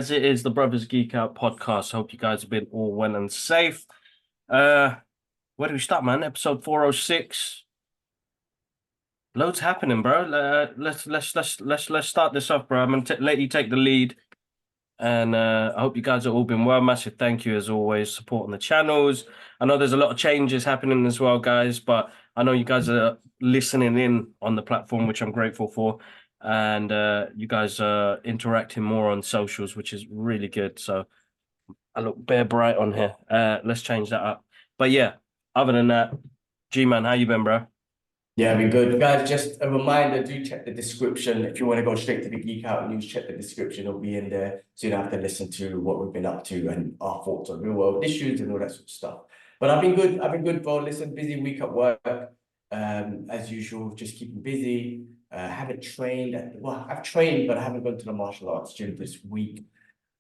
As it is the Brothers Geek Out podcast. Hope you guys have been all well and safe. Uh, where do we start, man? Episode 406. Loads happening, bro. Let's start this off, bro. I'm gonna let you take the lead, and I hope you guys have all been well. Massive thank you as always, supporting the channels. I know there's a lot of changes happening as well, guys, but I know you guys are listening in on the platform, which I'm grateful for. And you guys are interacting more on socials, which is really good. So I look bare bright on here. Let's change that up. But yeah, other than that, G-Man, how you been, bro? Yeah, we good. Guys, just a reminder, do check the description. If you want to go straight to the Geek Out News, check the description. It'll be in there. So you don't have to listen to what we've been up to and our thoughts on real world issues and all that sort of stuff. But I've been good. I've been good, bro. Listen, busy week at work. As usual, just keeping busy. Haven't trained. Well, I've trained, but I haven't gone to the martial arts gym this week.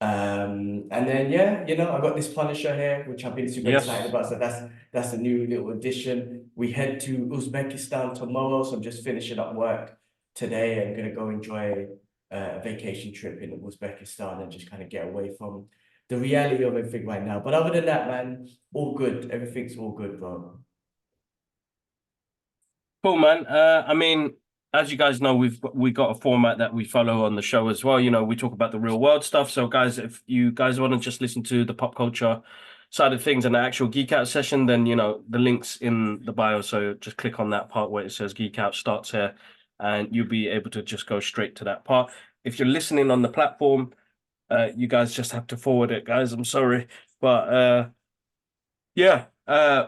And then yeah, I got this Punisher here, which I've been super excited Yes. about. So that's a new little addition. We head to Uzbekistan tomorrow, so I'm just finishing up work today. I'm gonna go enjoy a vacation trip in Uzbekistan and just kind of get away from the reality of everything right now. But other than that, man, all good. Everything's all good, bro. Cool, man. I mean, as you guys know, we got a format that we follow on the show as well. We talk about the real world stuff. So, guys, if you guys want to just listen to the pop culture side of things and the actual Geek Out session, then the link's in the bio. So just click on that part where it says Geek Out starts here, and you'll be able to just go straight to that part. If you're listening on the platform, you guys just have to forward it, guys. I'm sorry, but yeah, I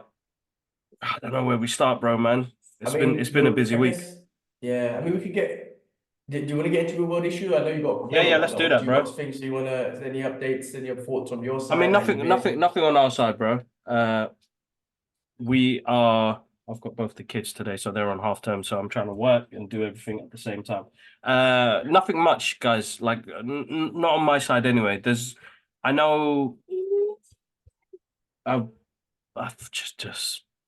don't know where we start, bro, man. It's been a busy I week. guess, yeah. I mean, we could get. Do you want to get into real world issue? I know you got Yeah, quite a yeah, lot let's do on. Do that, you got bro. things? Do you want to? Any updates? Any thoughts on your I mean, side? How you nothing, nothing, been? nothing on our side, bro. We are. I've got both the kids today, so they're on half term. So I'm trying to work and do everything at the same time. Nothing much, guys. Like, not on my side anyway. I know. I've, I've just,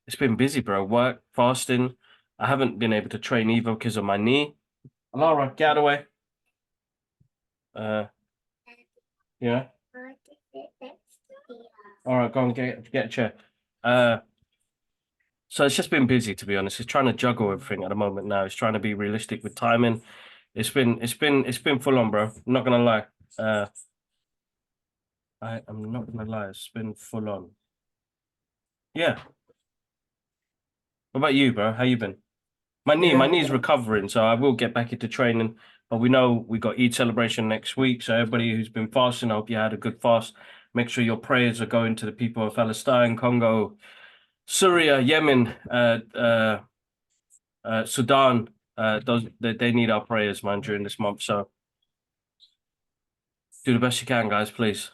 it's been busy, bro. Work, fasting. I haven't been able to train either because of my knee. Laura, get out of the way. Uh, yeah. All right, go and get a chair. Uh, so it's just been busy, to be honest. It's trying to juggle everything at the moment now. It's trying to be realistic with timing. It's been full on, bro. I'm not gonna lie. I am not gonna lie. It's been full on. Yeah. What about you, bro? How you been? My Yeah, knee's recovering, so I will get back into training. But we know we got Eid celebration next week, so everybody who's been fasting, I hope you had a good fast. Make sure your prayers are going to the people of Palestine, Congo, Syria, Yemen, Sudan. Those they need our prayers, man, during this month. So do the best you can, guys, please.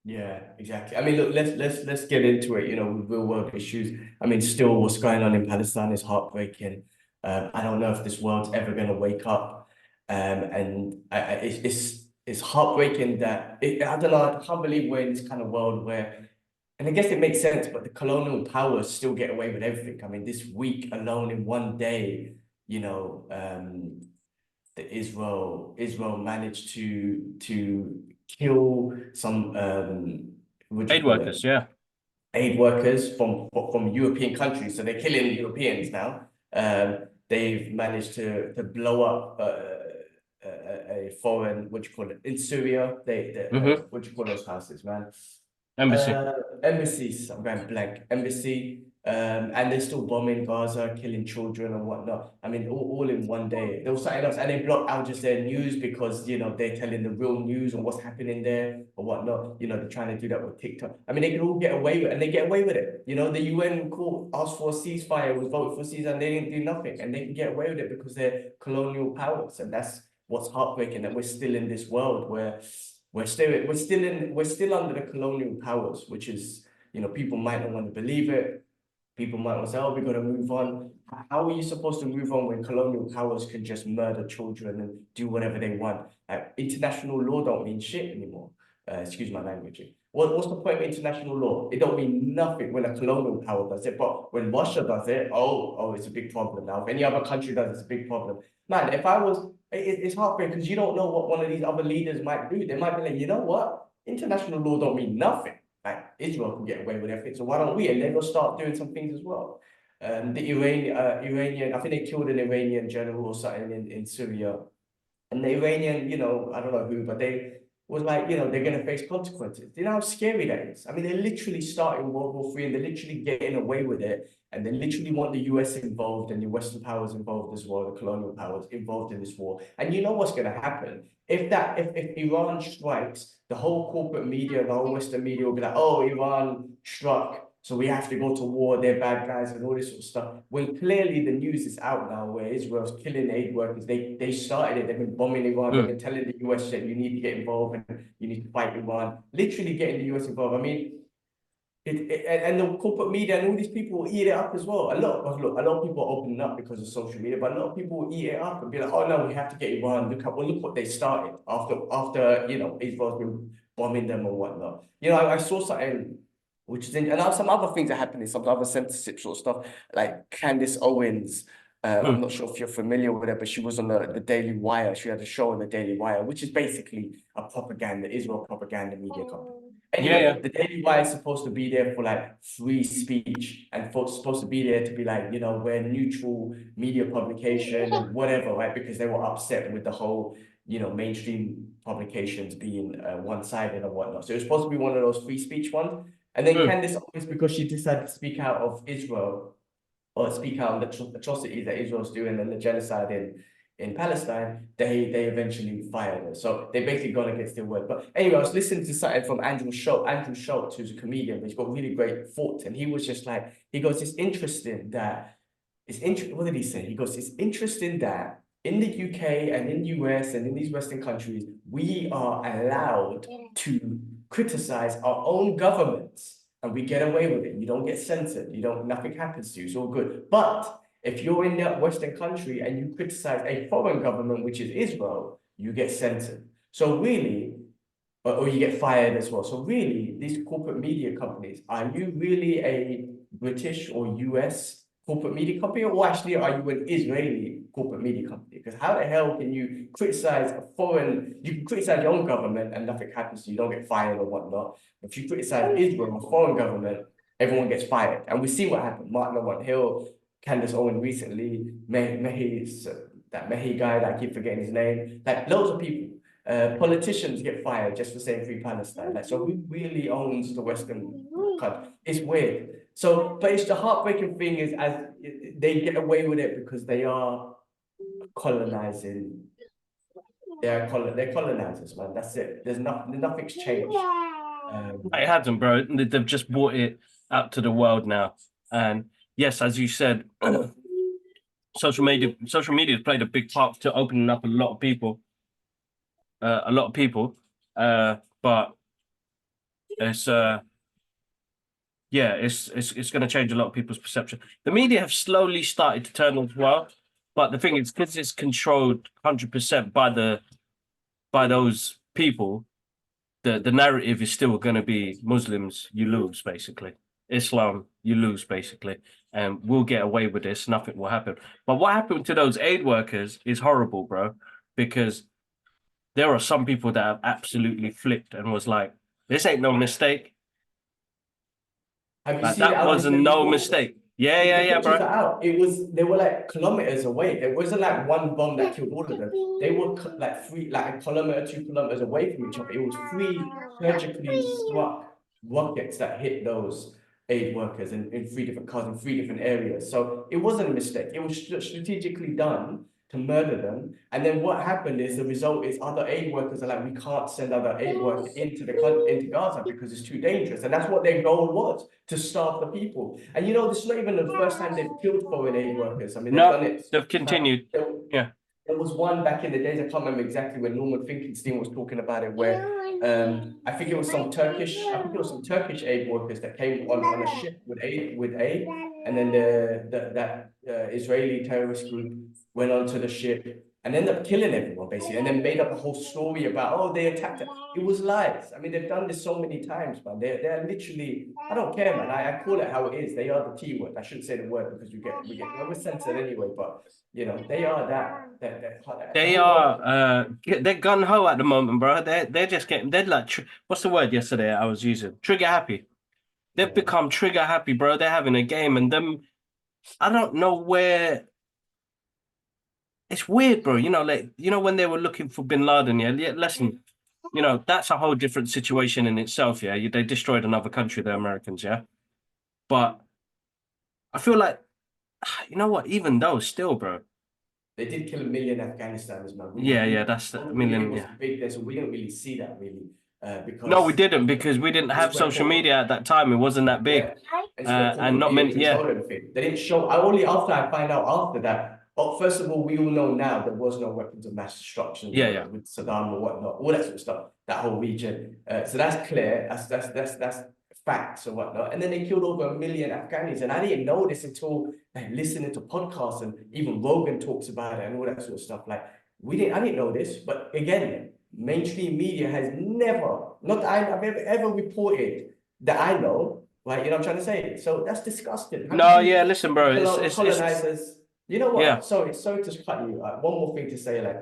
yeah, exactly. I mean, look, let's get into it. With real world issues. I mean, still, what's going on in Palestine is heartbreaking. I don't know if this world's ever going to wake up. And it's heartbreaking that I don't know. I can't believe we're in this kind of world where, and I guess it makes sense, but the colonial powers still get away with everything. I mean, this week alone, in one day, you know, that Israel managed to kill some what do you Aid call it, workers, yeah. aid workers from European countries. So they're killing Europeans now. They've managed to blow up a foreign, what do you call it, in Syria. Mm-hmm. What do you call those houses, man? Embassy. Embassies, I'm going blank. Embassy, and they're still bombing Gaza, killing children and whatnot. I mean, all in one day. There was something else, and they blocked Al Jazeera News because they're telling the real news on what's happening there or whatnot. They're trying to do that with TikTok. I mean, they can all get away with it, and they get away with it. The UN court asked for a ceasefire, was voted for ceasefire, and they didn't do nothing, and they can get away with it because they're colonial powers, and that's what's heartbreaking. That we're still in this world where we're still under the colonial powers, which is, people might not want to believe it. People might want to say, "Oh, we got to move on." How are you supposed to move on when colonial powers can just murder children and do whatever they want? International law don't mean shit anymore. Excuse my language. What's the point of international law? It don't mean nothing when a colonial power does it. But when Russia does it, oh, it's a big problem now. If any other country does it, it's a big problem. Man, it's heartbreaking because you don't know what one of these other leaders might do. They might be like, you know what? International law don't mean nothing. Like Israel can get away with everything, so why don't we? And then they'll start doing some things as well. The Iranian, I think they killed an Iranian general or something in Syria. And the Iranian, I don't know who, but they was like, they're going to face consequences. Do you know how scary that is? I mean, they're literally starting World War III and they're literally getting away with it. And they literally want the US involved and the Western powers involved as well, the colonial powers involved in this war. And you know what's going to happen? If Iran strikes, the whole corporate media, the whole Western media will be like, oh, Iran struck, so we have to go to war, they're bad guys and all this sort of stuff. When clearly the news is out now where Israel's killing aid workers, they started it, they've been bombing Iran, they've been telling the US that you need to get involved and you need to fight Iran, literally getting the US involved. I mean, and the corporate media and all these people will eat it up as well. A lot of people are opening up because of social media, but a lot of people will eat it up and be like, oh no, we have to get Iran. Look what they started after Israel's been bombing them or whatnot. I saw something which is and some other things are happening, some other censorship sort of stuff, like Candace Owens. I'm not sure if you're familiar with her, but she was on the Daily Wire. She had a show on the Daily Wire, which is basically a Israel propaganda media company. Anyway, the Daily Wire is supposed to be there for like free speech and supposed to be there to be like, we're neutral media publication and whatever, right? Because they were upset with the whole, mainstream publications being one-sided and whatnot. So it was supposed to be one of those free speech ones. And then Candace Owens, because she decided to speak out of Israel or speak out on the atrocities that Israel's doing and the genocide in Palestine, they eventually fired her. So they basically gone against their word. But anyway, I was listening to something from Andrew Schultz, who's a comedian, but he's got really great thoughts. And he was just like, he goes, what did he say? He goes, it's interesting that in the UK and in the US and in these Western countries, we are allowed to criticize our own governments and we get away with it. You don't get censored. Nothing happens to you. It's all good. But if you're in that Western country and you criticize a foreign government, which is Israel, you get censored. So really, or you get fired as well. So really, these corporate media companies, are you really a British or US corporate media company, or actually are you an Israeli corporate media company? Because how the hell can you criticize you can criticize your own government and nothing happens to you, you don't get fired or whatnot. If you criticize Israel, a foreign government, everyone gets fired. And we see what happened. Martin Lamont Hill, Candace Owen recently, that Mehi guy that I keep forgetting his name, like loads of people. Politicians get fired just for saying free Palestine. Like, so who really owns the Western country? It's weird. So, but it's the heartbreaking thing is as they get away with it because they are colonizing. They're colonizers, man. That's it. Nothing's changed. It hasn't, bro. They've just brought it out to the world now. And yes, as you said, social media has played a big part to opening up a lot of people. But it's it's going to change a lot of people's perception. The media have slowly started to turn as well, but the thing is, because it's controlled 100% by those people, the narrative is still going to be Muslims, you lose, basically. Islam, you lose, basically, and we'll get away with this. Nothing will happen. But what happened to those aid workers is horrible, bro, because there are some people that have absolutely flipped and was like, this ain't no mistake. Have you Like, seen that wasn't no mistake. Yeah, bro. Out. They were like kilometers away. It wasn't like one bomb that killed all of them. They were like a kilometer, 2 kilometers away from each other. It was three surgically struck rockets that hit those aid workers in three different cars in three different areas. So it wasn't a mistake. It was strategically done to murder them. And then what happened is the result is other aid workers are like, we can't send other aid workers into Gaza because it's too dangerous. And that's what their goal was, to starve the people. And this is not even the first time they've killed foreign aid workers. I mean, they've done it. They've continued. Yeah. There was one back in the days, I can't remember exactly when Norman Finkelstein was talking about it, where I think it was some Turkish aid workers that came on a ship with aid, and then that Israeli terrorist group went onto the ship and ended up killing everyone basically, and then made up a whole story about, oh, they attacked her. It was lies. I mean, they've done this so many times, man. They're literally, I don't care, man. I call it how it is. They are the T word. I shouldn't say the word because we're censored anyway, but you know, they are that. They are they're gun ho at the moment, bro. They're just getting they're like what's the word yesterday I was using? Trigger happy. They've become trigger happy, bro. They're having a game, and them. I don't know where. It's weird, bro. You know, like when they were looking for Bin Laden. Yeah. Listen, that's a whole different situation in itself. Yeah, they destroyed another country, the Americans. Yeah, but I feel like you know what? Even though, still, bro. They did kill 1 million Afghanistanis, man. Yeah, that's a million. It was Yeah. big there, so we didn't really see that really, No, we because didn't because we didn't have social media at that time. It wasn't that big, yeah, it's where and corporate not media many. Yeah, control everything. They didn't show. I only after I find out after that. Well, first of all, we all know now there was no weapons of mass destruction yeah. with Saddam or whatnot, all that sort of stuff. That whole region. So that's clear. That's facts and whatnot. And then they killed over 1 million Afghans, and I didn't know this until like listening to podcasts, and even Rogan talks about it and all that sort of stuff. Like I didn't know this, but again, mainstream media has never, not that I've ever reported that I know, right? You know what I'm trying to say? So that's disgusting. How No, could you yeah. Listen, bro. It's colonizers? You know yeah. what? Sorry to cut you. One more thing to say, like,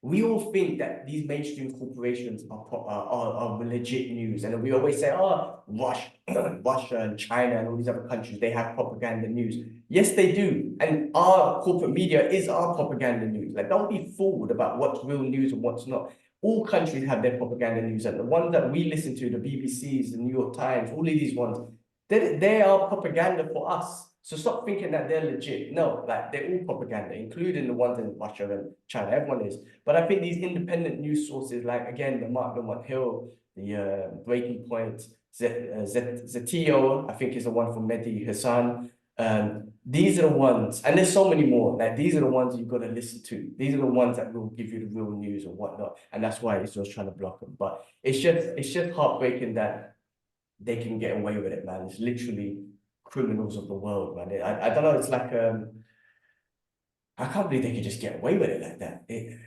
we all think that these mainstream corporations are legit news, and we always say, oh, Russia, Russia and China and all these other countries, they have propaganda news. Yes, they do, and our corporate media is our propaganda news. Like, don't be fooled about what's real news and what's not. All countries have their propaganda news, and the ones that we listen to, the BBCs, the New York Times, all of these ones, they are propaganda for us. So stop thinking that they're legit. No, like they're all propaganda, including the ones in Russia and China. Everyone is. But I think these independent news sources, like again, the Mark Lamont Hill, the Breaking Point, Zetio, I think is the one from Mehdi Hassan. These are the ones, and there's so many more. Like these are the ones you've got to listen to. These are the ones that will give you the real news and whatnot. And that's why it's just trying to block them. But it's just heartbreaking that they can get away with it, man. It's literally criminals of the world, man. I don't know. It's like I can't believe they could just get away with it like that.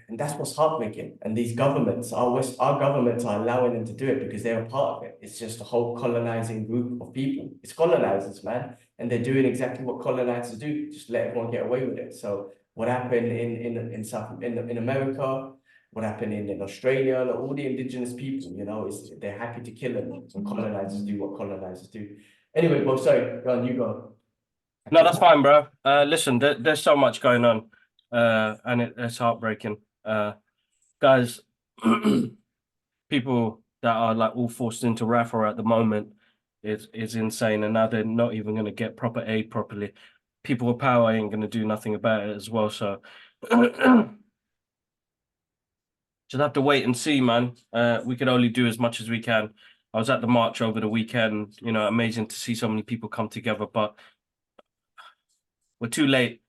And that's what's heartbreaking. And these governments, our governments are allowing them to do it because they're a part of it. It's just a whole colonizing group of people. It's colonizers, man. And they're doing exactly what colonizers do, just let everyone get away with it. So what happened in America, what happened in Australia, all the indigenous people, they're happy to kill them. So colonizers do what colonizers do. Anyway, well, sorry, go on, you go. No, that's fine, bro. Listen, there's so much going on, and it's heartbreaking. Guys, people that are like all forced into Rafah at the moment is insane, and now they're not even going to get proper aid properly. People with power ain't going to do nothing about it as well. So just have to wait and see, man. We can only do as much as we can. I was at the march over the weekend. Amazing to see so many people come together, but we're too late.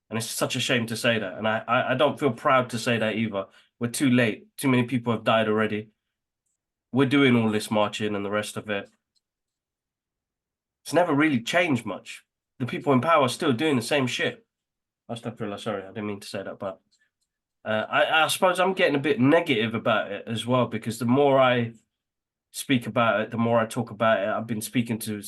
And it's such a shame to say that. And I don't feel proud to say that either. We're too late. Too many people have died already. We're doing all this marching and the rest of it. It's never really changed much. The people in power are still doing the same shit. Astaghfirullah, sorry, I didn't mean to say that, but I suppose I'm getting a bit negative about it as well, because the more I speak about it, the more I talk about it. I've been speaking to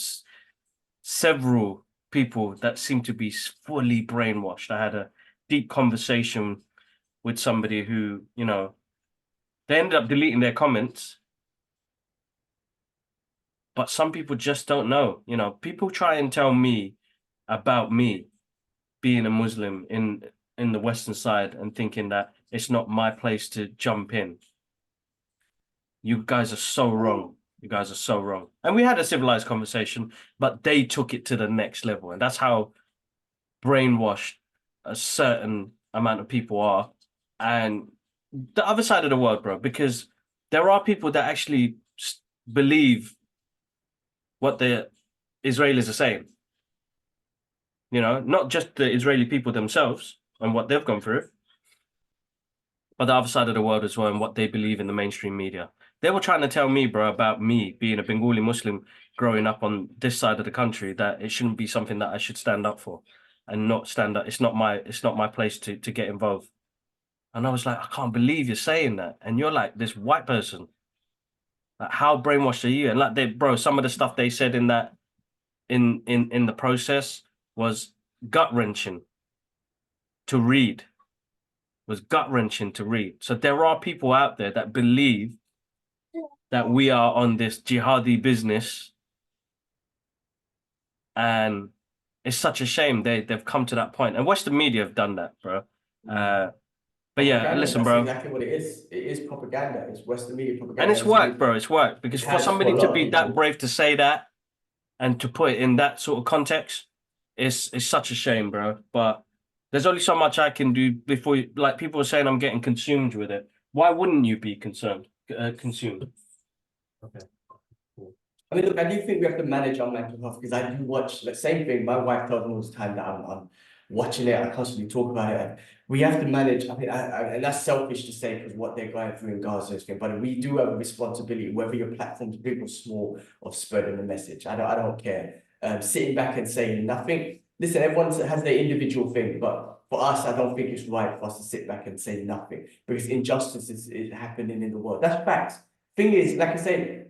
several people that seem to be fully brainwashed. I had a deep conversation with somebody who, they ended up deleting their comments, but some people just don't know. People try and tell me about me being a Muslim in the Western side and thinking that it's not my place to jump in. You guys are so wrong. You guys are so wrong. And we had a civilized conversation, but they took it to the next level. And that's how brainwashed a certain amount of people are. And the other side of the world, bro, because there are people that actually believe what the Israelis are saying. Not just the Israeli people themselves and what they've gone through, but the other side of the world as well and what they believe in the mainstream media. They were trying to tell me, bro, about me being a Bengali Muslim growing up on this side of the country, that it shouldn't be something that I should stand up for and not stand up. It's not my place to get involved. And I was like, I can't believe you're saying that. And you're like this white person. Like, how brainwashed are you? And like bro, some of the stuff they said in that in the process was gut wrenching to read. Was gut wrenching to read. So there are people out there that believe that we are on this jihadi business, and it's such a shame they've come to that point. And Western media have done that, bro. But yeah, Propaganda, listen, that's bro. exactly what it is. It is propaganda. It's Western media And propaganda. it's worked, bro. It's worked because It for has for a somebody to lot of be that people. brave to say that and to put it in that sort of context, it's such a shame, bro. But there's only so much I can do before like people are saying I'm getting consumed with it. Why wouldn't you be consumed? Okay, cool. I mean, look, I do think we have to manage our mental health because I do watch the same thing. My wife tells me all the time that I'm watching it. I constantly talk about it. And we have to manage. I mean, and that's selfish to say because what they're going through in Gaza is thing. But we do have a responsibility, whether your platform's big or small, of spreading the message. I don't care. Sitting back and saying nothing. Listen, everyone has their individual thing, but for us, I don't think it's right for us to sit back and say nothing because injustice is happening in the world. That's facts. Thing is, like I say,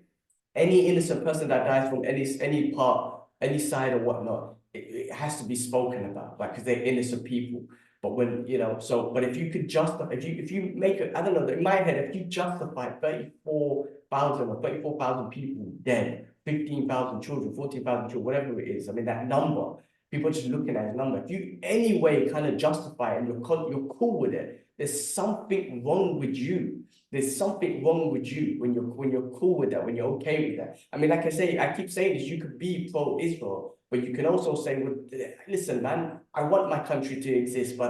any innocent person that dies from any part, any side or whatnot, it has to be spoken about, like because they're innocent people. But when but if you could justify, if you make it, I don't know, in my head, if you justify 34,000 or 34,000 people dead, 15,000 children, 14,000 children, whatever it is, I mean that number, people are just looking at his number. If you anyway kind of justify it and you're cool with it, there's something wrong with you. There's something wrong with you when you're cool with that, when you're okay with that. I mean, like I say, I keep saying this, you could be pro-Israel, but you can also say, well, listen, man, I want my country to exist, but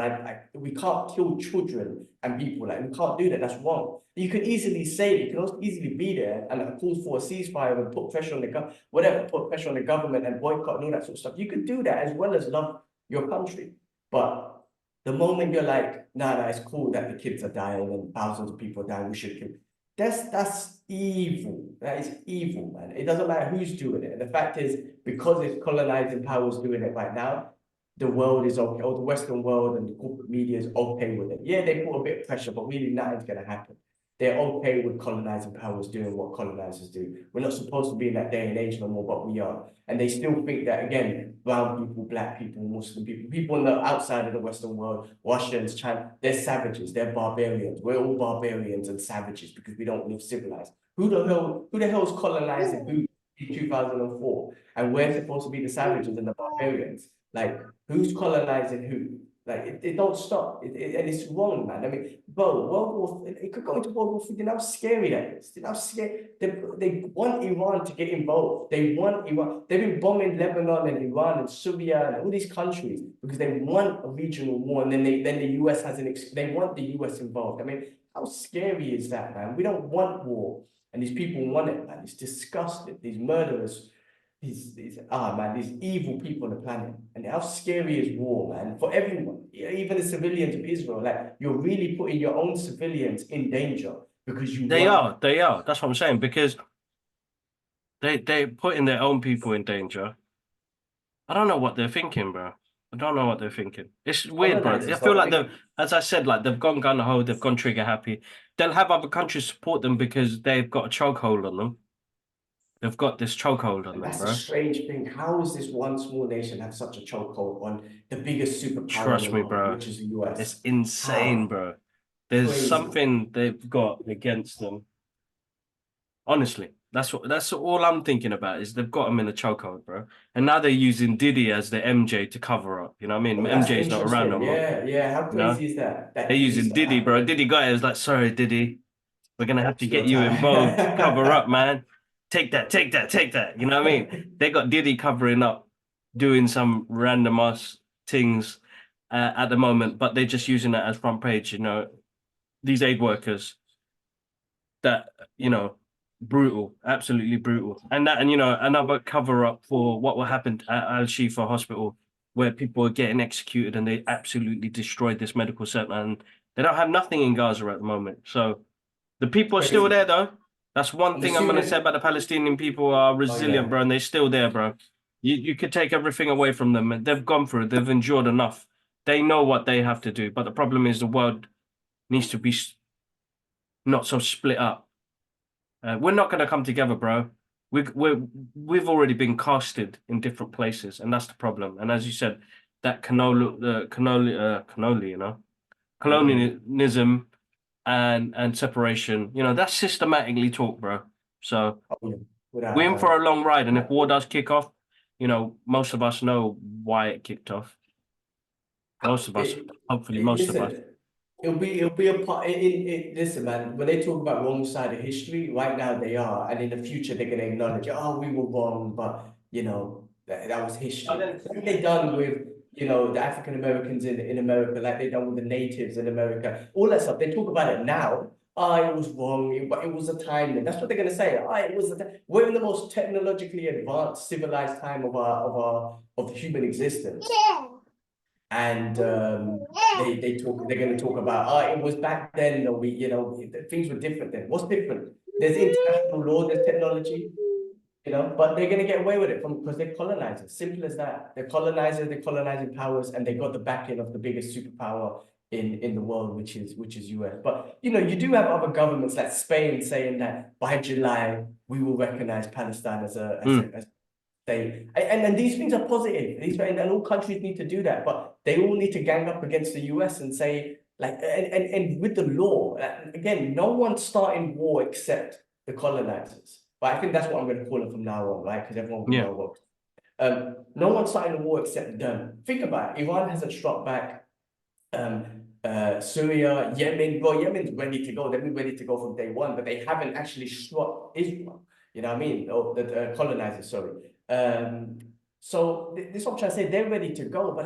we can't kill children and people. Like, we can't do that. That's wrong. You can easily say it. You can also easily be there and call for a ceasefire and put pressure on put pressure on the government and boycott and all that sort of stuff. You could do that as well as love your country. But the moment you're like, nah, it's cool that the kids are dying and thousands of people are dying, we should kill. That's evil. That is evil, man. It doesn't matter who's doing it. And the fact is, because it's colonizing powers doing it right now, the world is okay, or the Western world and the corporate media is okay with it. Yeah, they put a bit of pressure, but really nothing's gonna happen. They're okay with colonizing powers doing what colonizers do. We're not supposed to be in that day and age no more, but we are. And they still think that, again, brown people, black people, Muslim people, people on the outside of the Western world, Russians, China, they're savages, they're barbarians. We're all barbarians and savages because we don't live civilized. Who the hell is colonizing who in 2004? And we're supposed to be the savages and the barbarians. Like, who's colonizing who? Like it don't stop. And it's wrong, man. I mean, bro, World War, it could go into World War III. You know how scary that is. You know how scary they want Iran to get involved. They want Iran. They've been bombing Lebanon and Iran and Syria and all these countries because they want a regional war. And then the US has they want the US involved. I mean, how scary is that, man? We don't want war. And these people want it, man. It's disgusting. These murderers, these evil people on the planet. And how scary is war, man, for everyone, even the civilians of Israel. Like, you're really putting your own civilians in danger because you They want. are, they are. That's what I'm saying because they're putting their own people in danger. I don't know what they're thinking, bro. I don't know what they're thinking. It's weird, bro. I Colonizers feel don't like think. as I said, like they've gone gun ho, they've gone trigger happy. They'll have other countries support them because they've got a chokehold on them. They've got this chokehold on And them, that's a bro. strange thing. How does this one small nation have such a chokehold on the biggest superpower in the Trust me, world, bro. which is the It's US? insane, How? bro. There's Crazy. something they've got against them. Honestly, that's all I'm thinking about is they've got them in a chokehold, bro. And now they're using Diddy as the MJ to cover up. You know what I mean? Oh, that's MJ's not around no interesting. more. Yeah, yeah. How You know? crazy is that? They're That using Diddy's Diddy, bro. Diddy got it. Was like, sorry, Diddy, we're gonna have to it's get your you involved. Cover up, time. man. Take that, take that, take that. You know what I mean? They got Diddy covering up, doing some random ass things at the moment, but they're just using it as front page. You know, these aid workers that brutal, absolutely brutal, and another cover up for what will happen at Al Shifa Hospital, where people are getting executed, and they absolutely destroyed this medical center, and they don't have nothing in Gaza at the moment. So the people are still there, Crazy. though. That's one I'm thing I'm gonna say assuming. about the Palestinian people are Oh resilient, yeah. bro, and they're still there, bro. You could take everything away from them. They've gone through, they've endured enough. They know what they have to do. But the problem is the world. needs to be not so split up. We're not going to come together, bro. We've already been casted in different places, and that's the problem. And as you said, that cannoli, colonialism and separation, that's systematically taught, bro. So Oh, yeah. Without a we're in for doubt. a long ride, and if war does kick off, most of us know why it kicked off. Most of us, It, hopefully, most of us. listen, it'll be a part. Listen, man. When they talk about wrong side of history, right now they are, and in the future they're gonna acknowledge, oh, we were wrong, but that was history. Like they done with the African Americans in America, like they done with the natives in America, all that stuff. They talk about it now. Oh, it was wrong, but it was a time. And that's what they're gonna say. Oh, it was. We're in the most technologically advanced, civilized time of human existence. And they're going to talk about, oh, it was back then, things were different then. What's different? There's international law, there's technology, but they're going to get away with it because they're colonizers. Simple as that. They're colonizers, they're colonizing powers, and they got the backing of the biggest superpower in the world, which is US. But you do have other governments like Spain saying that by July we will recognize Palestine as and these things are positive. And all countries need to do that, but they all need to gang up against the US and say, like, and with the law, again, no one's starting war except the colonizers. But I think that's what I'm going to call it from now on, right? Because everyone will Yeah. know what. No one's starting the war except them. Think about it. Iran hasn't struck back. Syria, Yemen. Well, Yemen's ready to go. They've been ready to go from day one, but they haven't actually struck Israel. You know what I mean? Or the colonizers, sorry. So this is what I'm trying to say. They're ready to go, but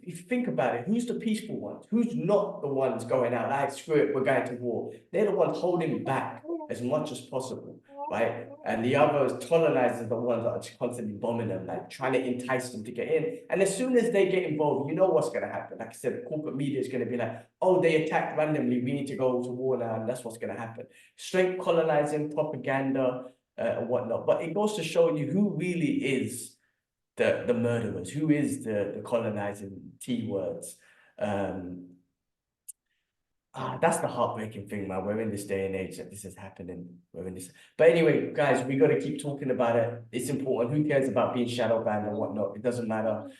if you think about it, who's the peaceful ones? Who's not the ones going out like, screw it, we're going to war? They're the ones holding back as much as possible, right? And the other colonizers are the ones that are just constantly bombing them, like trying to entice them to get in. And as soon as they get involved, you know what's going to happen. Like I said, corporate media is going to be like, oh, they attacked randomly, we need to go to war now, and that's what's going to happen. Straight colonizing, propaganda, and whatnot. But it goes to show you who really is the murderers, who is the colonizing T words. That's the heartbreaking thing, man. We're in this day and age that this is happening. We're in this. But anyway, guys, we got to keep talking about it. It's important. Who cares about being shadow banned and whatnot? It doesn't matter.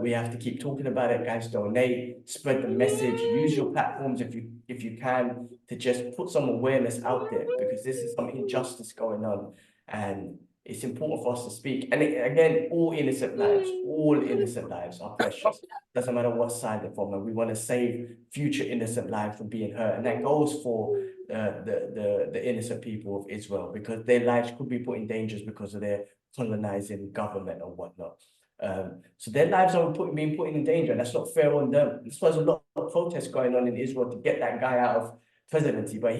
We have to keep talking about it, guys. Donate, spread the message, use your platforms if you can to just put some awareness out there, because this is some injustice going on, and it's important for us to speak. And again, all innocent lives are precious. Doesn't matter what side they're from, and we want to save future innocent lives from being hurt, and that goes for the innocent people of Israel, because their lives could be put in danger because of their colonizing government and whatnot. So their lives are being put in danger, and that's not fair on them. That's why there's a lot of protests going on in Israel to get that guy out of presidency. But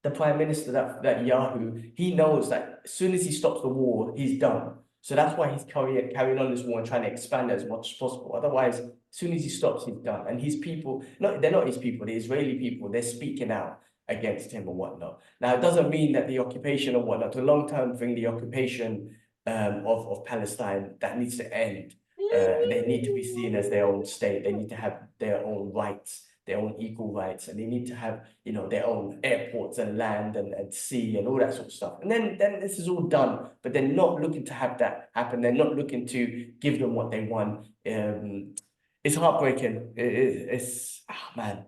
the prime minister, that Yahoo, he knows that as soon as he stops the war, he's done. So that's why he's carrying on this war and trying to expand it as much as possible. Otherwise, as soon as he stops, he's done. And his people, no, they're not his people, the Israeli people, they're speaking out against him and whatnot. Now, it doesn't mean that the occupation and whatnot, the long-term thing, the occupation of Palestine, that needs to end. They need to be seen as their own state. They need to have their own rights, their own equal rights, and they need to have, their own airports and land and sea and all that sort of stuff. And then this is all done, but they're not looking to have that happen. They're not looking to give them what they want. It's heartbreaking. It's man,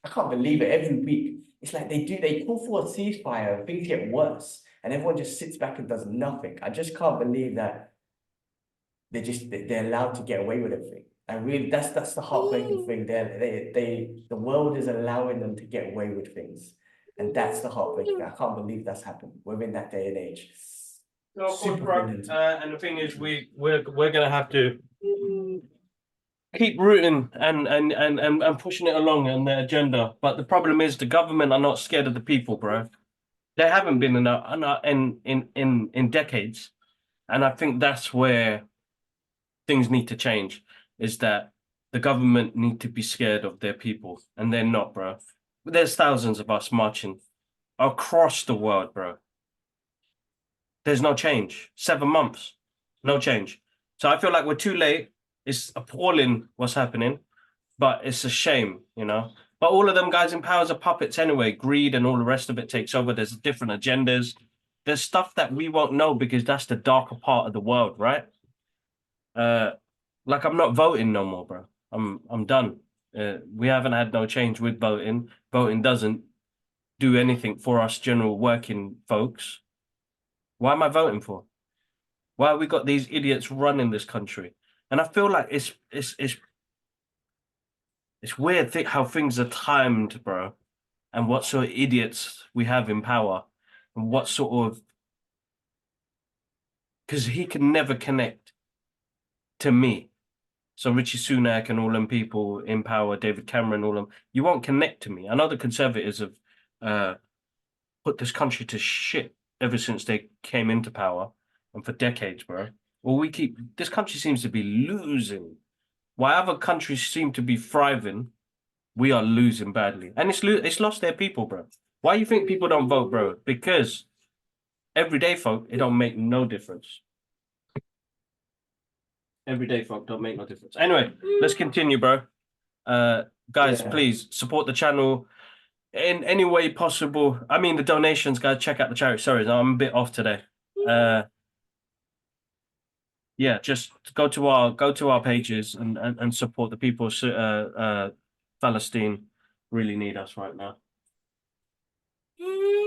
I can't believe it. Every week, it's like they call for a ceasefire and things get worse, and everyone just sits back and does nothing. I just can't believe that they're allowed to get away with everything. And really, that's the heartbreaking thing. The world is allowing them to get away with things, and that's the heartbreaking. I can't believe that's happened. We're in that day and age. Super brilliant. And the thing is, we're gonna have to keep rooting and pushing it along in their agenda. But the problem is, the government are not scared of the people, bro. They haven't been in decades, and I think that's where things need to change. Is that the government need to be scared of their people, and they're not, bro. There's thousands of us marching across the world, bro. There's no change. 7 months, no change. So I feel like we're too late. It's appalling what's happening. but it's a shame, you know. But all of them guys in power are puppets anyway. Greed and all the rest of it takes over. There's different agendas. There's stuff that we won't know because that's the darker part of the world, right? Uh, like I'm not voting no more, bro. I'm done. We haven't had no change with voting. Voting doesn't do anything for us general working folks. Why am I voting for? Why have we got these idiots running this country? And I feel like it's weird how things are timed, bro, and what sort of idiots we have in power, and what sort of because he can never connect to me. So Richie Sunak and all them people in power, David Cameron, all them, you won't connect to me. I know the Conservatives have uh, put this country to shit ever since they came into power, and for decades, bro. Well, this country seems to be losing. While other countries seem to be thriving, we are losing badly, and it's lost their people, bro. Why you think people don't vote, bro? Because everyday folk, it don't make no difference. Everyday folk don't make no difference. Anyway, let's continue, bro. Guys, Yeah. please support the channel in any way possible. I mean, the donations, guys, check out the charity. Sorry, I'm a bit off today. Yeah, just go to our pages and support the people. Palestine really need us right now.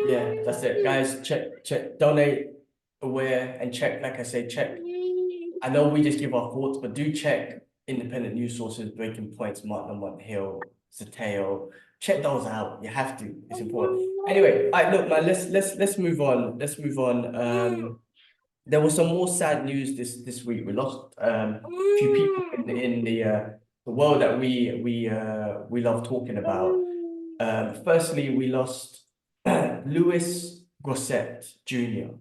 Yeah, that's it, guys. Check, donate, aware, and check. Like I say, check. I know we just give our thoughts, but do check independent news sources, Breaking Points, Martin Hill, Zateo. Check those out. You have to. It's important. Anyway, look, man. Let's move on. Let's move on. There was some more sad news this week. We lost a few people in the world that we love talking about. Firstly, we lost Louis Gossett Jr.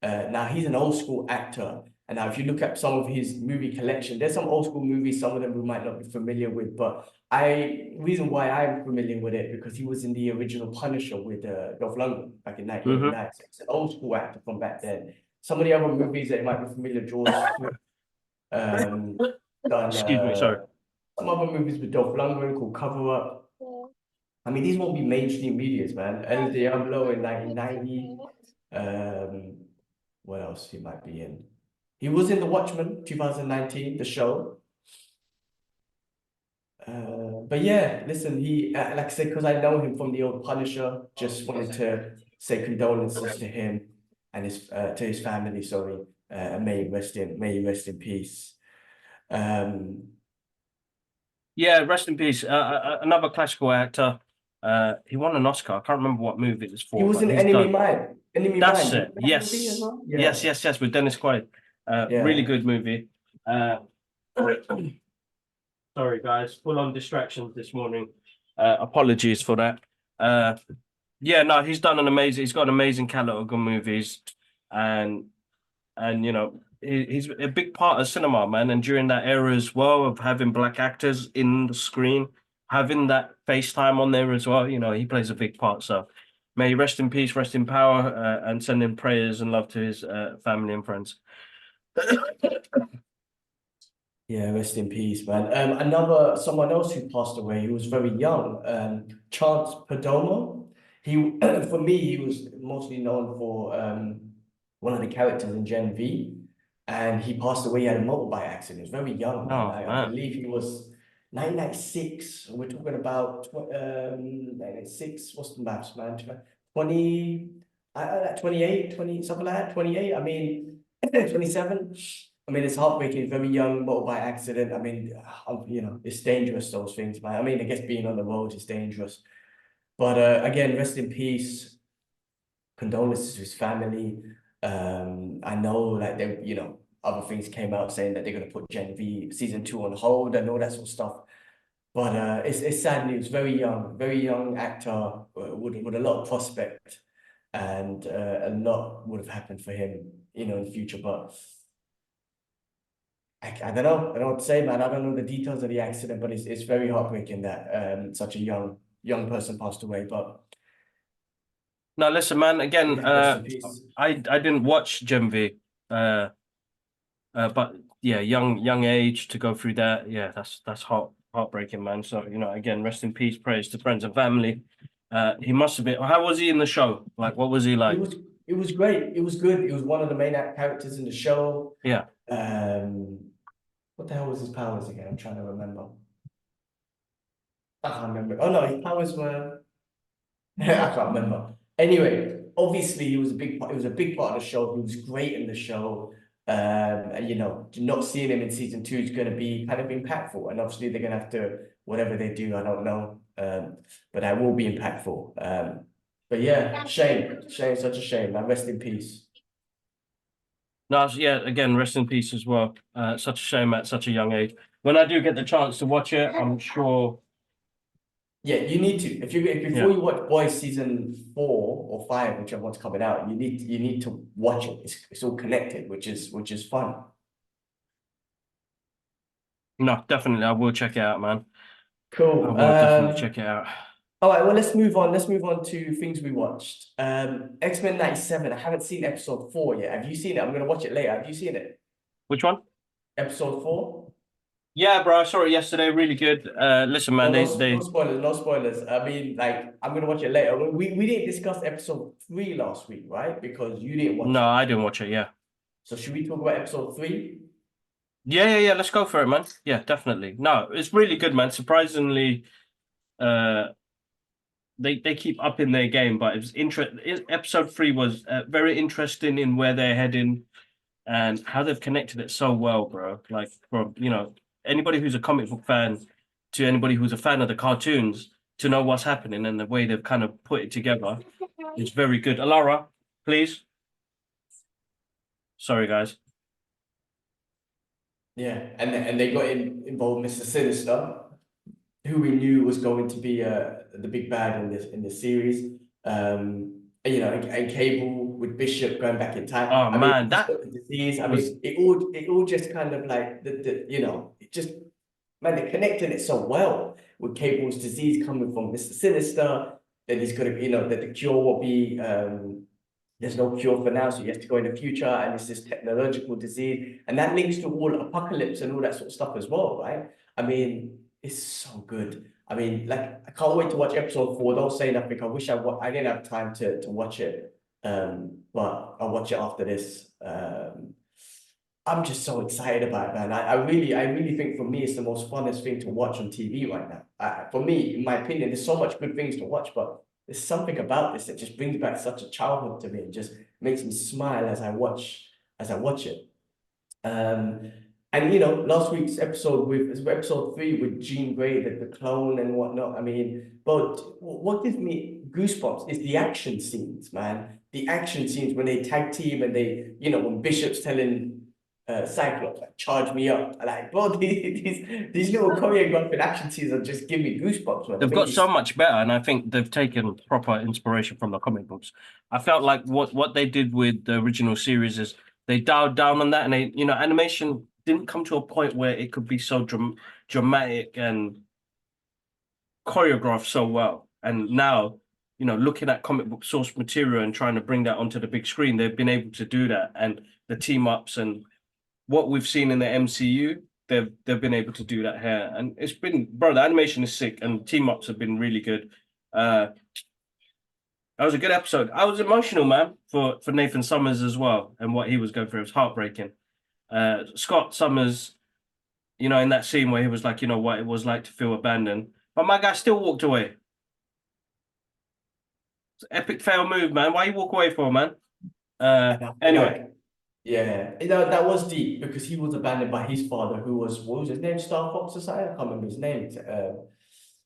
Now he's an old school actor, and now if you look at some of his movie collection, there's some old school movies, some of them we might not be familiar with, but reason why I'm familiar with it because he was in the original Punisher with Dolph Lundgren back in 1989. So it's an old school actor from back then. Some of the other movies that you might be familiar, Jaws, done Excuse me, sorry. some other movies with Dolph Lundgren called Cover Up. I mean, these won't be mainstream medias, man. El Diablo in 1990. What else he might be in? He was in The Watchmen 2019, the show. But yeah, listen, he like I said, because I know him from the old Punisher, just wanted to say condolences to him and to his family, sorry. May he rest in peace. Yeah, rest in peace. Another classical actor. He won an Oscar. I can't remember what movie it was He for, was but in he's Enemy done. Mine. Enemy That's Mine. it. That movie as Yes. well? Yeah. Yes, with Dennis Quaid. Yeah. Really good movie. Sorry, guys. Full on distractions this morning. Apologies for that. Yeah, no, he's got an amazing catalog of movies, and you know he's a big part of cinema, man. And during that era as well of having black actors in the screen, having that FaceTime on there as well, you know, he plays a big part. So may he rest in peace, rest in power, and sending prayers and love to his family and friends. Yeah, rest in peace, man. Someone else who passed away, he was very young, Chance Perdomo. He, for me, he was mostly known for one of the characters in Gen V, and he passed away. He had a motorbike accident. He was very young, man. Oh I man. believe he was 1996. We're talking about 1996. What's the maths, man? 20, 28, 20, something like that. 28. I mean, 27. I mean, it's heartbreaking, very young motorbike accident. I mean, you know, it's dangerous, those things, man. I mean, I guess being on the road is dangerous. But again, rest in peace. Condolences to his family. I know like they, you know, other things came out saying that they're gonna put Gen V season 2 on hold and all that sort of stuff. But it's sad news. Very young actor with a lot of prospect, and a lot would have happened for him, you know, in the future. But I don't know. I don't know what to say, man. I don't know the details of the accident, but it's very heartbreaking that such a young person passed away. But No, listen, man. Again, yeah, rest in peace. I didn't watch Gen V, but yeah, young age to go through that. Yeah, that's heartbreaking, man. So, again, rest in peace, prayers to friends and family. He must have been. How was he in the show? Like, what was he It like? was it was great. It was good. It was one of the main characters in the show. Yeah. What the hell was his powers again? I'm trying to remember. I can't remember. Oh no, his powers were I can't remember. Anyway, obviously he was a big part. It was a big part of the show. He was great in the show. And not seeing him in season 2 is going to be kind of impactful. And obviously they're going to have to whatever they do. I don't know. But that will be impactful. But yeah, shame, such a shame. Man, rest in peace. No, yeah, again, rest in peace as well. Such a shame at such a young age. When I do get the chance to watch it, I'm sure. Yeah, you need to. If before Yeah. you watch Boys season 4 or 5, whichever one's coming out, you need to watch it. It's all connected, which is fun. No, definitely. I will check it out, man. I Cool. will definitely check it out. All right, well, let's move on. Let's move on to things we watched. X-Men 97. I haven't seen episode 4 yet. Have you seen it? I'm gonna watch it later. Have you seen it? Which one? Episode 4? Yeah, bro. I saw it yesterday. Really good. Listen, man. No, no They. spoilers, no spoilers. I mean, like, I'm gonna watch it later. We didn't discuss episode 3 last week, right? Because you didn't watch No, it. I didn't watch it. Yeah. So should we talk about episode 3? Yeah. Let's go for it, man. Yeah, definitely. No, it's really good, man. Surprisingly, uh, they keep up in their game, but it was Episode 3 was very interesting in where they're heading and how they've connected it so well, bro. Like from anybody who's a comic book fan to anybody who's a fan of the cartoons to know what's happening and the way they've kind of put it together is very good. Alara, please. Sorry, guys. Yeah, and they got involved Mr. Sinister, who we knew was going to be the big bad in this series. And Cable with Bishop going back in time. Oh I mean, man, he's that got the disease. I was mean, it all just kind of like it just man, they're connecting it so well with Cable's disease coming from Mr. Sinister. That he's gonna, that the cure will be there's no cure for now, so he has to go in the future, and it's this technological disease, and that links to all apocalypse and all that sort of stuff as well, right? I mean, it's so good. I mean, like, I can't wait to watch episode 4. Don't say nothing. I wish I didn't have time to watch it, but I'll watch it after this. I'm just so excited about it, man. I really think for me it's the most funnest thing to watch on TV right now. For me, in my opinion, there's so much good things to watch, but there's something about this that just brings back such a childhood to me and just makes me smile as I watch it. Um, and last week's episode with episode 3 with Jean Grey, the clone and whatnot. I mean, but what gives me goosebumps is the action scenes, man. The action scenes when they tag team and they, when Bishop's telling Cyclops, like, charge me up. Like, bro, these little choreographed action scenes are just give me goosebumps, man. They they've make got me so much better, and I think they've taken proper inspiration from the comic books. I felt like what they did with the original series is they dialed down on that, and animation didn't come to a point where it could be so dramatic and choreographed so well. And now, looking at comic book source material and trying to bring that onto the big screen, they've been able to do that. And the team ups and what we've seen in the MCU, they've been able to do that here. And it's been, bro, the animation is sick and team ups have been really good. That was a good episode. I was emotional, man, for Nathan Summers as well and what he was going through. It was heartbreaking. Scott Summers, in that scene where he was like, what it was like to feel abandoned. But my guy still walked away. It's an epic fail move, man. Why you walk away for, man? Anyway. like, yeah, that was deep because he was abandoned by his father, who was, what was his name? Star Fox Society? I can't remember his name.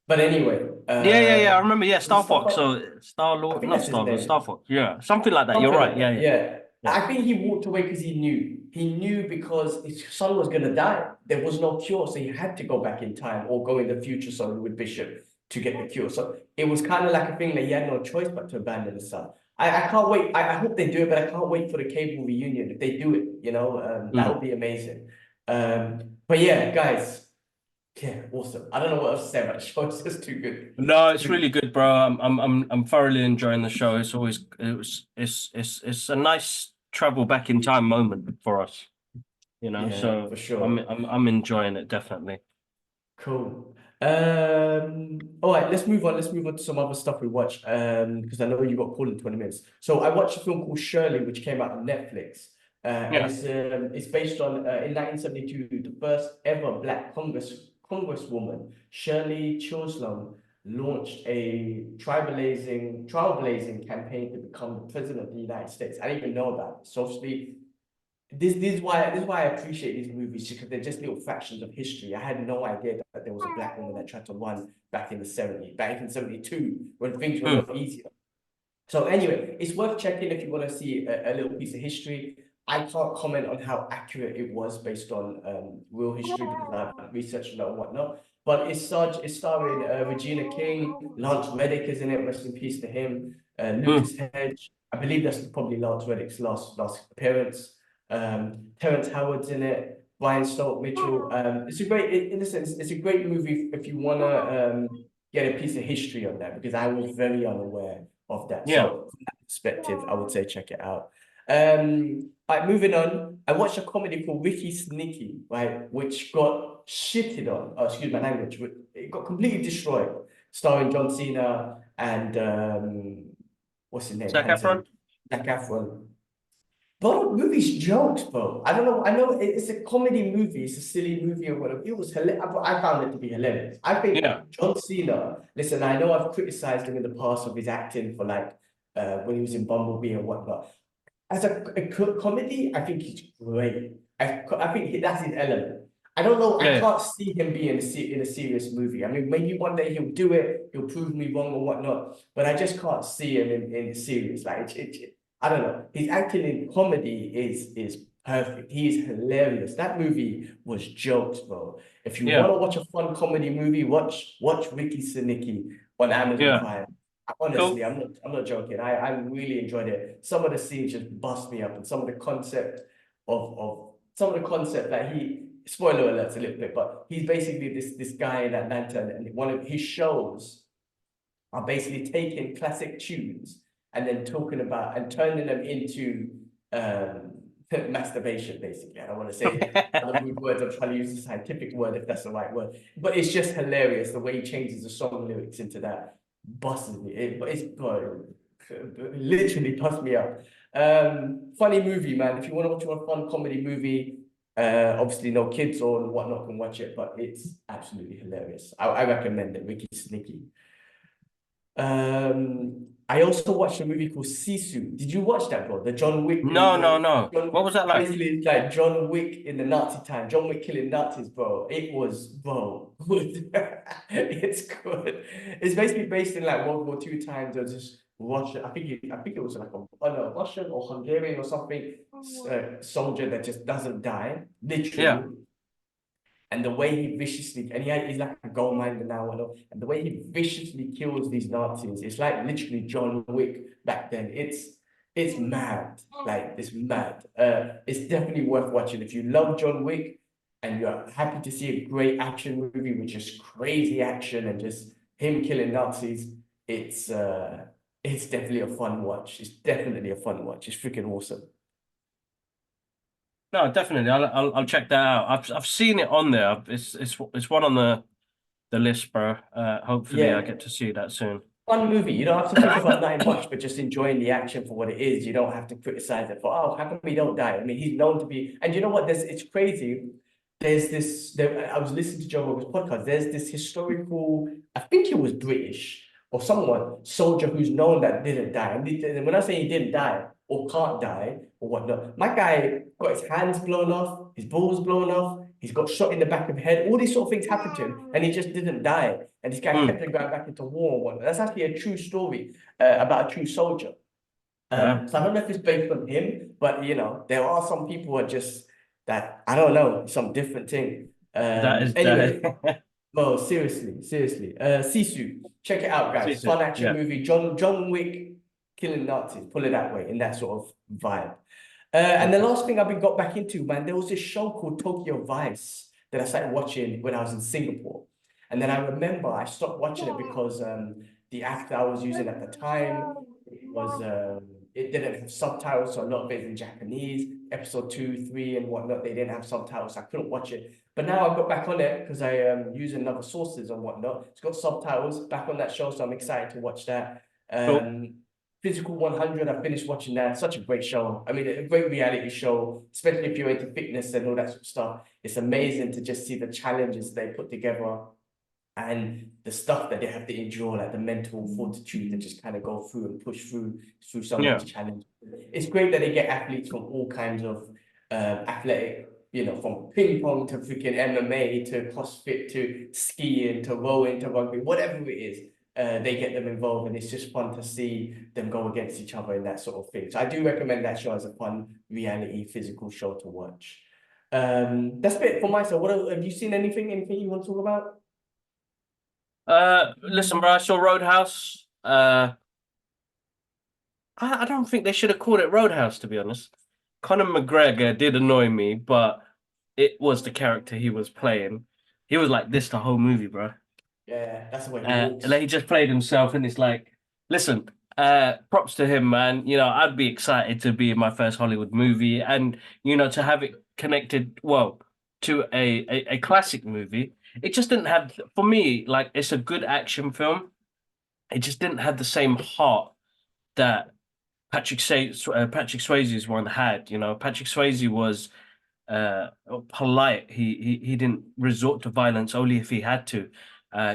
But anyway, Yeah. I remember. Yeah, was it Star Star Fox. Fox? So Star I Lord, think not that's his Star Lord, name. Star Fox. Yeah, something like that. You're Something right. like Yeah, that. yeah, Yeah. yeah. I think he walked away because he knew. He knew because his son was going to die. There was no cure, so he had to go back in time or go in the future, sorry, with Bishop to get the cure. So it was kind of like a thing that he had no choice but to abandon his son. I can't wait. I hope they do it, but I can't wait for the Cable reunion. If they do it, that Mm. would be amazing. But yeah, guys, yeah, awesome. I don't know what else to say about the show. It's just too good. No, It's it's too really good, bro. I'm thoroughly enjoying the show. It's a nice travel back in time moment for us. Yeah, So for sure. I'm enjoying it definitely. Cool. All right, let's move on. Let's move on to some other stuff we watch. Because I know you got called in 20 minutes. So I watched a film called Shirley, which came out on Netflix. And Yeah. it's based on in 1972, the first ever Black Congresswoman, Shirley Chisholm, launched a trailblazing campaign to become the president of the United States. I didn't even know about it. So obviously, this is why I appreciate these movies, because they're just little fractions of history. I had no idea that there was a black woman that tried to run back in the 70s, back in 72, when things were a Mm. lot easier. So anyway, it's worth checking if you want to see a little piece of history. I can't comment on how accurate it was based on real history because I've researched it and whatnot. But it's starring Regina King, Lance Reddick is in it. Rest in peace to him. Mm. Lucas Hedge. I believe that's probably Lance Reddick's last appearance. Terrence Howard's in it. Brian Stoke Mitchell. It's a great, in a sense, it's a great movie if you wanna get a piece of history on that, because I was very unaware of that. Yeah. So from that perspective, I would say check it out. Right, moving on. I watched a comedy called Ricky Sneaky, right, which got shitted on. Oh, excuse my language. It got completely destroyed, starring John Cena and what's his name? Zac Efron? Handsome Zac Efron. Bro, the movie's jokes, bro. I don't know. I know it's a comedy movie. It's a silly movie or whatever. It was hilarious. I found it to be hilarious. I think Yeah. John Cena. Listen, I know I've criticized him in the past of his acting for like when he was in Bumblebee and whatnot. As a comedy, I think he's great. I think that's his element. I don't know. I Yeah. can't see him being in a serious movie. I mean, maybe one day he'll do it. He'll prove me wrong or whatnot. But I just can't see him in serious. Like I don't know. His acting in comedy is perfect. He is hilarious. That movie was jokes, bro. If you want Yeah. to watch a fun comedy movie, watch Ricky Sinicki on Amazon Yeah. Prime. Honestly, Cool. I'm not joking. I really enjoyed it. Some of the scenes just bust me up, and some of the concept of some of the concept that he spoiler alerts a little bit, but he's basically this guy in Atlanta, and one of his shows are basically taking classic tunes and then talking about and turning them into um masturbation, basically. I don't want to say other rude words. I'm trying to use the scientific word if that's the right word, but it's just hilarious the way he changes the song lyrics into that. Busts me. It's literally bust me up. Funny movie, man. If you want to watch a fun comedy movie, obviously no kids or whatnot can watch it, but it's absolutely hilarious. I recommend it. Ricky Sneaky. I also watched a movie called Sisu. Did you watch that, bro? The John Wick, No, no, no. John, What was that like? basically it's like John Wick in the Nazi time. John Wick killing Nazis, bro. It was, bro, good. It's good. It's basically based in like World War II times. There's this Russian, I think it was like a, oh no, Russian or Hungarian or something, soldier that just doesn't die, Yeah. literally. And the way he viciously, and he's like a gold miner now, and the way he viciously kills these Nazis, it's like literally John Wick back then. It's mad, like it's mad. It's definitely worth watching if you love John Wick and you're happy to see a great action movie with just crazy action and just him killing Nazis. It's definitely a fun watch. It's definitely a fun watch. It's freaking awesome. No, definitely. I'll check that out. I've seen it on there. It's one on the list, bro. Hopefully I Yeah. get to see that soon. Fun movie. You don't have to think about nothing much, but just enjoying the action for what it is. You don't have to criticize it for, oh, how come he don't die? I mean, he's known to be, and you know what? It's crazy. I was listening to Joe Rogan's podcast. There's this historical, I think it was British or someone, soldier who's known that didn't die. And when I say he didn't die or can't die or whatnot, my guy got his hands blown off, his balls blown off, he's got shot in the back of the head. All these sort of things happened to him, and he just didn't die. And this guy kept Mm. on going back into war and whatnot. That's actually a true story about a true soldier. Yeah. So I don't know if it's based on him, but there are some people who are just that, I don't know, some different thing. That is Anyway, that. no, seriously. Sisu, check it out, See guys. it. Fun action Yeah. movie. John Wick killing Nazis. Put it that way, in that sort of vibe. And the Okay. last thing got back into, man, there was this show called Tokyo Vice that I started watching when I was in Singapore. And then I remember I stopped watching it because the actor I was using at the time was it didn't have subtitles, so a lot of it in Japanese. Episode 2, 3, and whatnot, they didn't have subtitles. So I couldn't watch it. But now I've got back on it because I using other sources and whatnot. It's got subtitles back on that show, so I'm excited to watch that. Cool. Physical 100, I finished watching that. Such a great show. I mean, a great reality show, especially if you're into fitness and all that sort of stuff. It's amazing to just see the challenges they put together and the stuff that they have to endure, like the mental fortitude to just kind of go through and push through some Yeah. of these challenges. It's great that they get athletes from all kinds of athletic, you know, from ping pong to freaking MMA to CrossFit to skiing to rowing to rugby, whatever it is. They get them involved, and it's just fun to see them go against each other in that sort of thing. So I do recommend that show as a fun reality physical show to watch. That's it for myself. Have you seen anything? Anything you want to talk about? Listen, bro, I saw Roadhouse. I don't think they should have called it Roadhouse, to be honest. Conor McGregor did annoy me, but it was the character he was playing. He was like this the whole movie, bro. Yeah, that's the way he Like walks. he just played himself, and it's like, listen, props to him, man. You know, I'd be excited to be in my first Hollywood movie, and you know, to have it connected, well, to a classic movie. It just didn't have, for me, like it's a good action film. It just didn't have the same heart that Patrick Swayze's one had. You know, Patrick Swayze was uh polite. He didn't resort to violence only if he had to.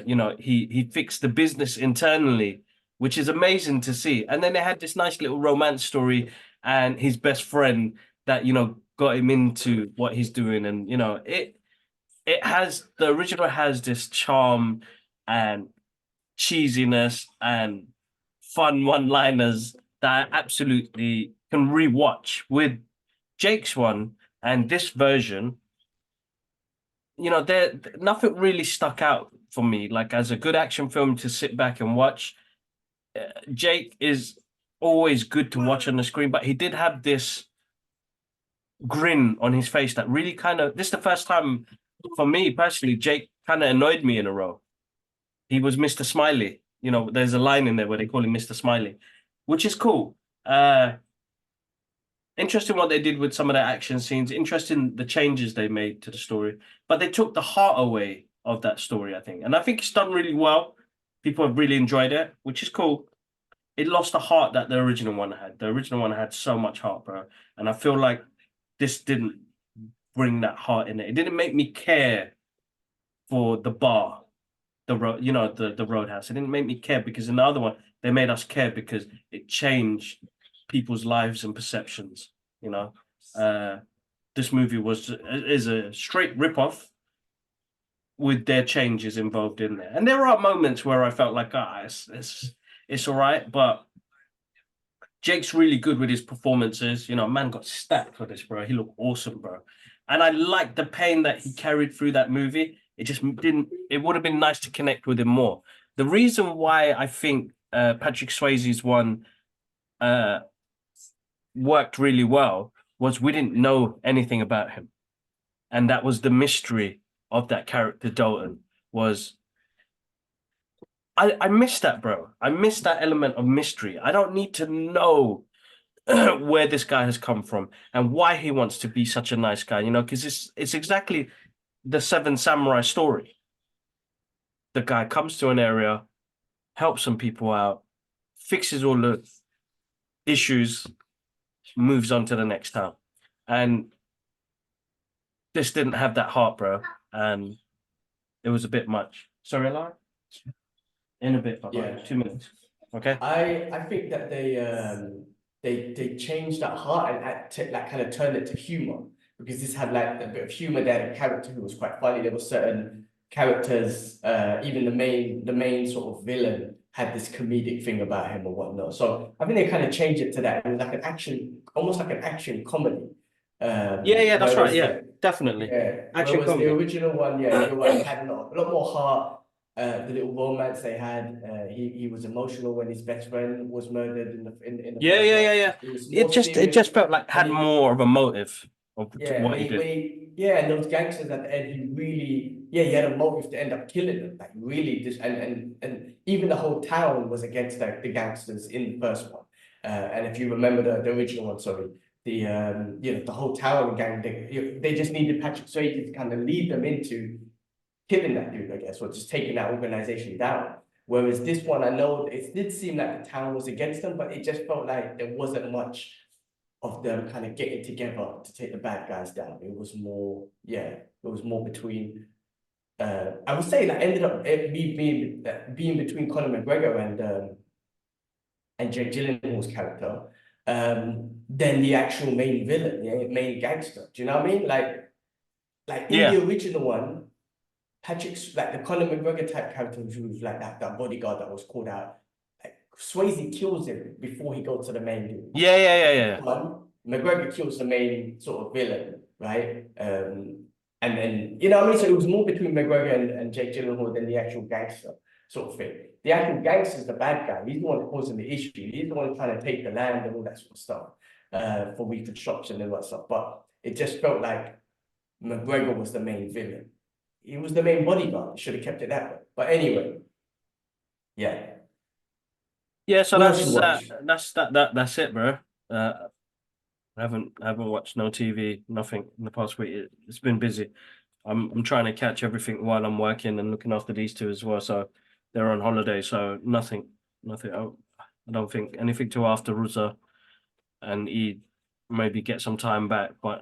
You know, he fixed the business internally, which is amazing to see. And then they had this nice little romance story and his best friend that, you know, got him into what he's doing. And, you know, it has the original has this charm and cheesiness and fun one-liners that I absolutely can rewatch. With Jake's one and this version, you know, there nothing really stuck out for me. Like as a good action film to sit back and watch, Jake is always good to watch on the screen, but he did have this grin on his face that really kind of. This is the first time for me personally. Jake kind of annoyed me in a row. He was Mr. Smiley. You know, there's a line in there where they call him Mr. Smiley, which is cool. Interesting what they did with some of the action scenes. Interesting the changes they made to the story, but they took the heart away of that story, I think, and I think it's done really well. People have really enjoyed it, which is cool. It lost the heart that the original one had. The original one had so much heart, bro, and I feel like this didn't bring that heart in it. It didn't make me care for the bar, the road, you know, the roadhouse. It didn't make me care because in the other one they made us care because it changed people's lives and perceptions. You know, uh, this movie is a straight ripoff with their changes involved in there. And there are moments where I felt like, it's all right, but Jake's really good with his performances. You know, man got stacked for this, bro. He looked awesome, bro. And I like the pain that he carried through that movie. It just didn't. It would have been nice to connect with him more. The reason why I think Patrick Swayze's one uh, worked really well was we didn't know anything about him, and that was the mystery of that character. Dalton was. I miss that, bro. I miss that element of mystery. I don't need to know where this guy has come from and why he wants to be such a nice guy, you know, because it's exactly the Seven Samurai story. The guy comes to an area, helps some people out, fixes all the issues, moves on to the next town. And this didn't have that heart, bro. And it was a bit much. Sorry, Lara? In a bit, Papa. Yeah. 2 minutes. Okay. I think that they changed that heart and like kind of turned it to humor, because this had like a bit of humor there. The character who was quite funny. There were certain characters, even the main sort of villain had this comedic thing about him or whatnot. So I think they kind of changed it to that. It was like an action, almost like an action comedy. Yeah, that's right. Whereas Yeah, definitely. Action whereas the comedy. original one, yeah, you're right, it had a lot more heart. The little romance they had, he was emotional when his best friend was murdered in the Yeah, first yeah, one. yeah, yeah. It was It more just it serious just felt like when had more of a motive of yeah, what he did. yeah, and those gangsters at the end, he had a motive to end up killing them, like really just, and even the whole town was against the gangsters in the first one. And if you remember the original one, sorry, the whole tower gang, they just needed Patrick Swayze to kind of lead them into killing that dude, I guess, or just taking that organization down. Whereas this one, I know it did seem like the town was against them, but it just felt like there wasn't much of them kind of getting together to take the bad guys down. It was more, yeah, it was more between. I would say that ended up being between Conor McGregor and Jake Gyllenhaal's character, than the actual main villain, the main gangster. Do you know what I mean? Like in Yeah. the original one, Patrick's like the Conor McGregor type character who was like that bodyguard that was called out. Like Swayze kills him before he goes to the main dude. Yeah, yeah, yeah, yeah. One, McGregor kills the main sort of villain, right? And then you know what I mean. So it was more between McGregor and Jake Gyllenhaal than the actual gangster sort of thing. The actual gangster's the bad guy. He's the one causing the issue. He's the one trying to take the land and all that sort of stuff for reconstruction and all that stuff. But it just felt like McGregor was the main villain. He was the main bodyguard. He should have kept it that way. But anyway, yeah. Yeah, so What else you watch? that's it, bro. I haven't watched no TV, nothing in the past week. It's been busy. I'm trying to catch everything while I'm working and looking after these two as well. So they're on holiday, so nothing. I don't think anything till after Ruza and Eid, maybe get some time back, but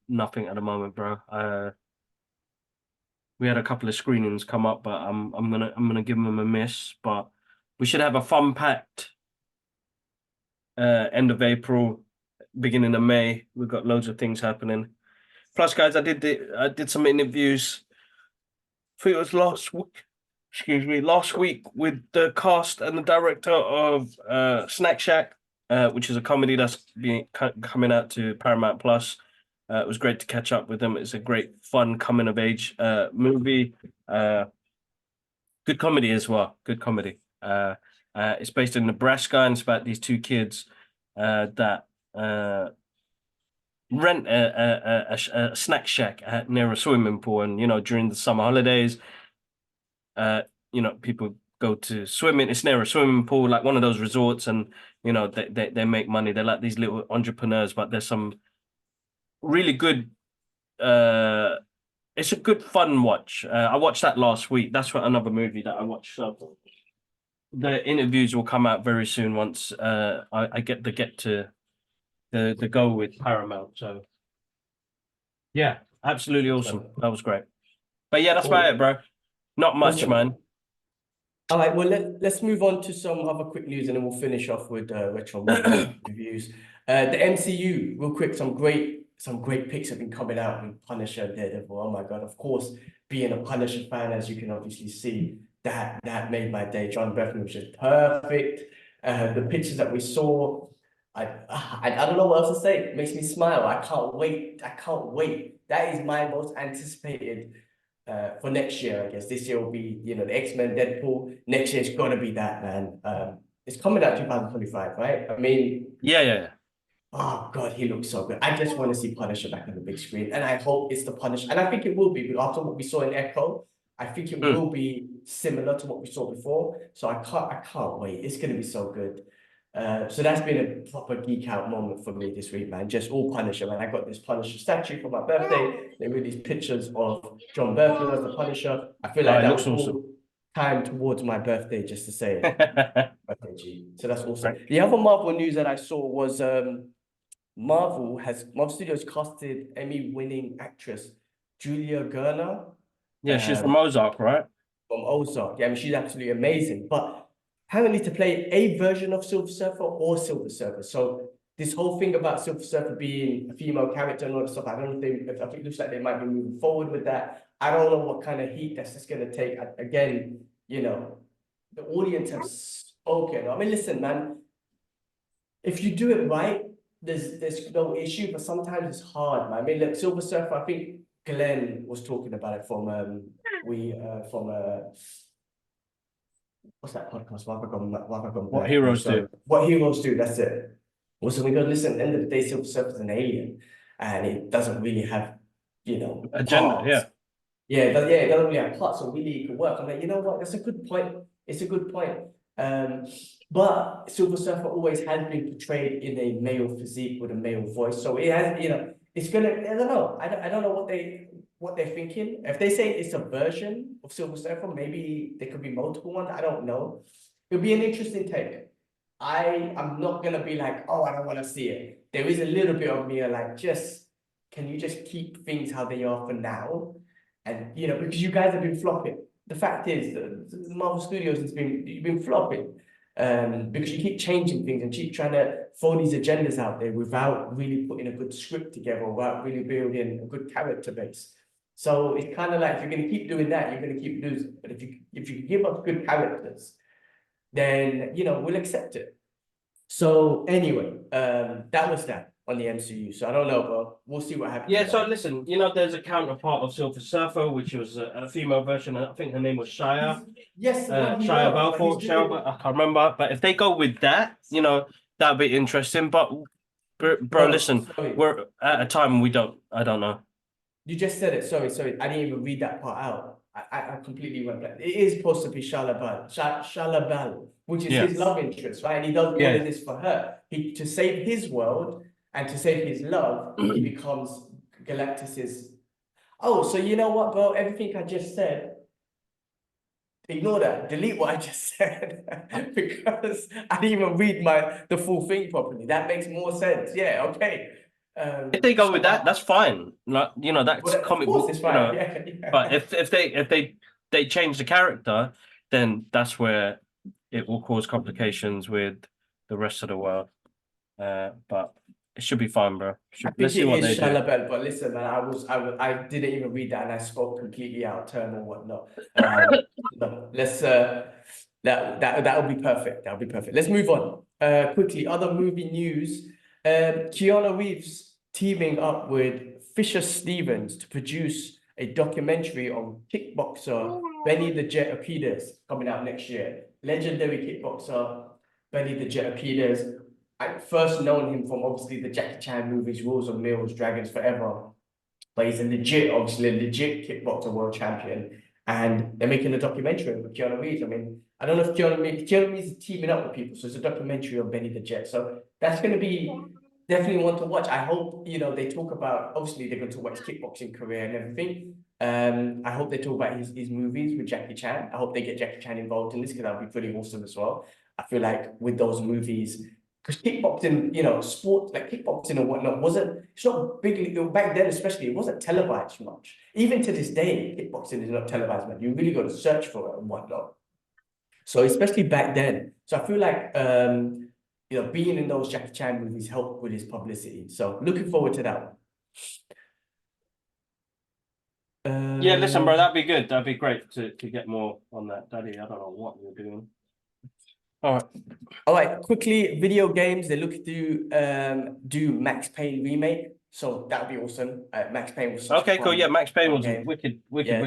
nothing at the moment, bro. We had a couple of screenings come up, but I'm gonna give them a miss. But we should have a fun packed end of April, beginning of May. We've got loads of things happening. Plus, guys, I did some interviews. I think it was last week. Excuse me, last week with the cast and the director of Snack Shack, which is a comedy that's coming out to Paramount Plus. It was great to catch up with them. It's a great, fun coming of age movie. Good comedy as well. Good comedy. It's based in Nebraska and it's about these two kids that rent a snack shack near a swimming pool, and during the summer holidays, people go to swimming. It's near a swimming pool, like one of those resorts, and they make money. They're like these little entrepreneurs, but there's some really good. It's a good fun watch. I watched that last week. That's what another movie that I watched. So the interviews will come out very soon once I get to the go with Paramount. So yeah, absolutely awesome. That was great. But yeah, that's about it, bro. Not much, Awesome. man. All right, well, let's move on to some other quick news and then we'll finish off with retro movie reviews. The MCU, real quick, some great picks have been coming out with Punisher and Daredevil. Oh my God, of course, being a Punisher fan, as you can obviously see, that made my day. John Bethany was just perfect. The pictures that we saw, I don't know what else to say. It makes me smile. I can't wait. I can't wait. That is my most anticipated for next year, I guess. This year will be, the X-Men, Deadpool. Next year it's gonna be that, man. It's coming out 2025, right? I mean, Yeah. oh God, he looks so good. I just want to see Punisher back on the big screen, and I hope it's the Punisher. And I think it will be, but after what we saw in Echo, I think it will be similar to what we saw before. So I can't wait. It's gonna be so good. So that's been a proper geek out moment for me this week, man. Just all Punisher, man. I got this Punisher statue for my birthday. They made these pictures of John Berthelot as the Punisher. I feel like It that looks was awesome. all time towards my birthday just to say it. Okay, G. So that's awesome. The other Marvel news that I saw was Marvel Studios casted Emmy-winning actress Julia Garner. Yeah, she's from Ozark, right? From Ozark. Yeah, I mean, she's absolutely amazing. But apparently to play a version of Silver Surfer or Silver Surfer. So this whole thing about Silver Surfer being a female character and all that stuff, I think it looks like they might be moving forward with that. I don't know what kind of heat that's just gonna take. Again, the audience have spoken. I mean, listen, man, if you do it right, there's no issue, but sometimes it's hard, man. I mean, look, Silver Surfer, I think Glenn was talking about it from what's that podcast? Why have I gone What blank? heroes do. What heroes do, that's it. Also, we go, listen, at the end of the day, Silver Surfer's an alien and it doesn't really have, Agenda, parts. yeah. Yeah, it doesn't really have parts, so really it could work. I'm like, you know what? That's a good point. It's a good point. But Silver Surfer always has been portrayed in a male physique with a male voice. So it has, it's gonna, I don't know. I don't know what they're thinking. If they say it's a version of Silver Surfer, maybe there could be multiple ones. I don't know. It'll be an interesting take. I'm not gonna be like, oh, I don't want to see it. There is a little bit of me like, can you just keep things how they are for now? And because you guys have been flopping. The fact is, the Marvel Studios you've been flopping. Because you keep changing things and keep trying to throw these agendas out there without really putting a good script together, without really building a good character base. So it's kind of like, if you're going to keep doing that, you're going to keep losing. But if you give us good characters, then we'll accept it. So anyway, that was that on the MCU. So I don't know, but we'll see what happens. Yeah, so listen, there's a counterpart of Silver Surfer, which was a female version. I think her name was Shia. Yes, Shia Balfour, I can't remember. But if they go with that, that'd be interesting. But bro, listen, sorry. we're at a time I don't know. You just said it. Sorry. I didn't even read that part out. I completely went blank. It is supposed to be Shalabal, which is his love interest, right? And he does all of this for her. To save his world and to save his love, he becomes Galactus's. Oh, so you know what, bro? Everything I just said, ignore that. Delete what I just said because I didn't even read the full thing properly. That makes more sense. Yeah. Okay. If they go with that, that's fine. Like that's comic book. It's fine. Yeah. But if they change the character, then that's where it will cause complications with the rest of the world. But it should be fine, bro. Let's see what they do. Shalabel, but listen, man, I didn't even read that, and I spoke completely out of turn or whatnot. Let's that would be perfect. That would be perfect. Let's move on. Quickly, other movie news. Keanu Reeves teaming up with Fisher Stevens to produce a documentary on kickboxer Benny the Jet Apides coming out next year. Legendary kickboxer Benny the Jet Apides. I first known him from obviously the Jackie Chan movies, Rules of Mills, Dragons Forever. But he's obviously a legit kickboxer world champion. And they're making a documentary with Keanu Reeves. I mean, I don't know if Keanu Reeves is teaming up with people. So it's a documentary on Benny the Jet. So that's going to be definitely one to watch. I hope, they talk about, obviously they're going to talk about his kickboxing career and everything. I hope they talk about his movies with Jackie Chan. I hope they get Jackie Chan involved in this because that would be pretty awesome as well. I feel like with those movies, because kickboxing, sport like kickboxing and whatnot it's not big back then, especially it wasn't televised much. Even to this day, kickboxing is not televised much. You really got to search for it and whatnot. So especially back then. So I feel like being in those Jackie Chan movies helped with his publicity. So looking forward to that one. Yeah, listen, bro, that'd be good. That'd be great to get more on that. Daddy, I don't know what you're doing. All right, quickly, video games. They're looking to do Max Payne remake, so that'd be awesome. Max Payne was okay, cool. Yeah, Max Payne was wicked.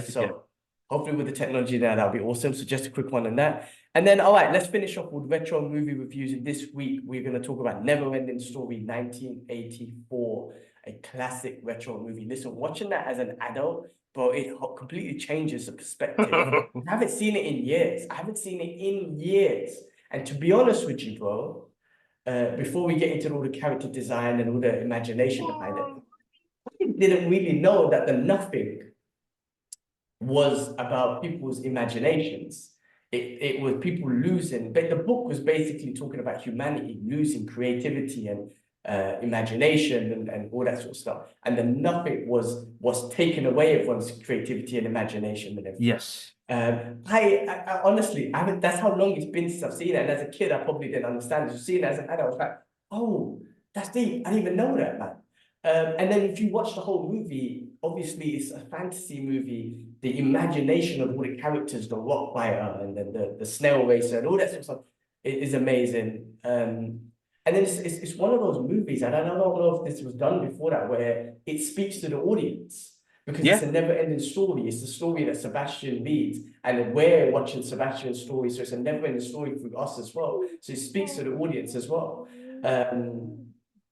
So hopefully with the technology there, that'll be awesome. So just a quick one on that. And then, all right, let's finish off with retro movie reviews. And this week, we're going to talk about Neverending Story 1984, a classic retro movie. Listen, watching that as an adult, bro, it completely changes the perspective. I haven't seen it in years. And to be honest with you, bro, before we get into all the character design and all the imagination behind it, I didn't really know that the Nothing was about people's imaginations. It was people losing, but the book was basically talking about humanity losing creativity and imagination and all that sort of stuff. And the Nothing was taking away everyone's creativity and imagination and everything. Yes. I honestly, that's how long it's been since I've seen it. And as a kid, I probably didn't understand it. So seeing it as an adult, I was like, oh, that's deep. I didn't even know that, man. And then if you watch the whole movie, obviously it's a fantasy movie. The imagination of all the characters, the rock fighter and then the snail racer and all that sort of stuff is amazing. And then it's one of those movies, and I don't know if this was done before that, where it speaks to the audience. Because it's a never-ending story. It's the story that Sebastian leads, and we're watching Sebastian's story, so it's a never-ending story for us as well. So it speaks to the audience as well.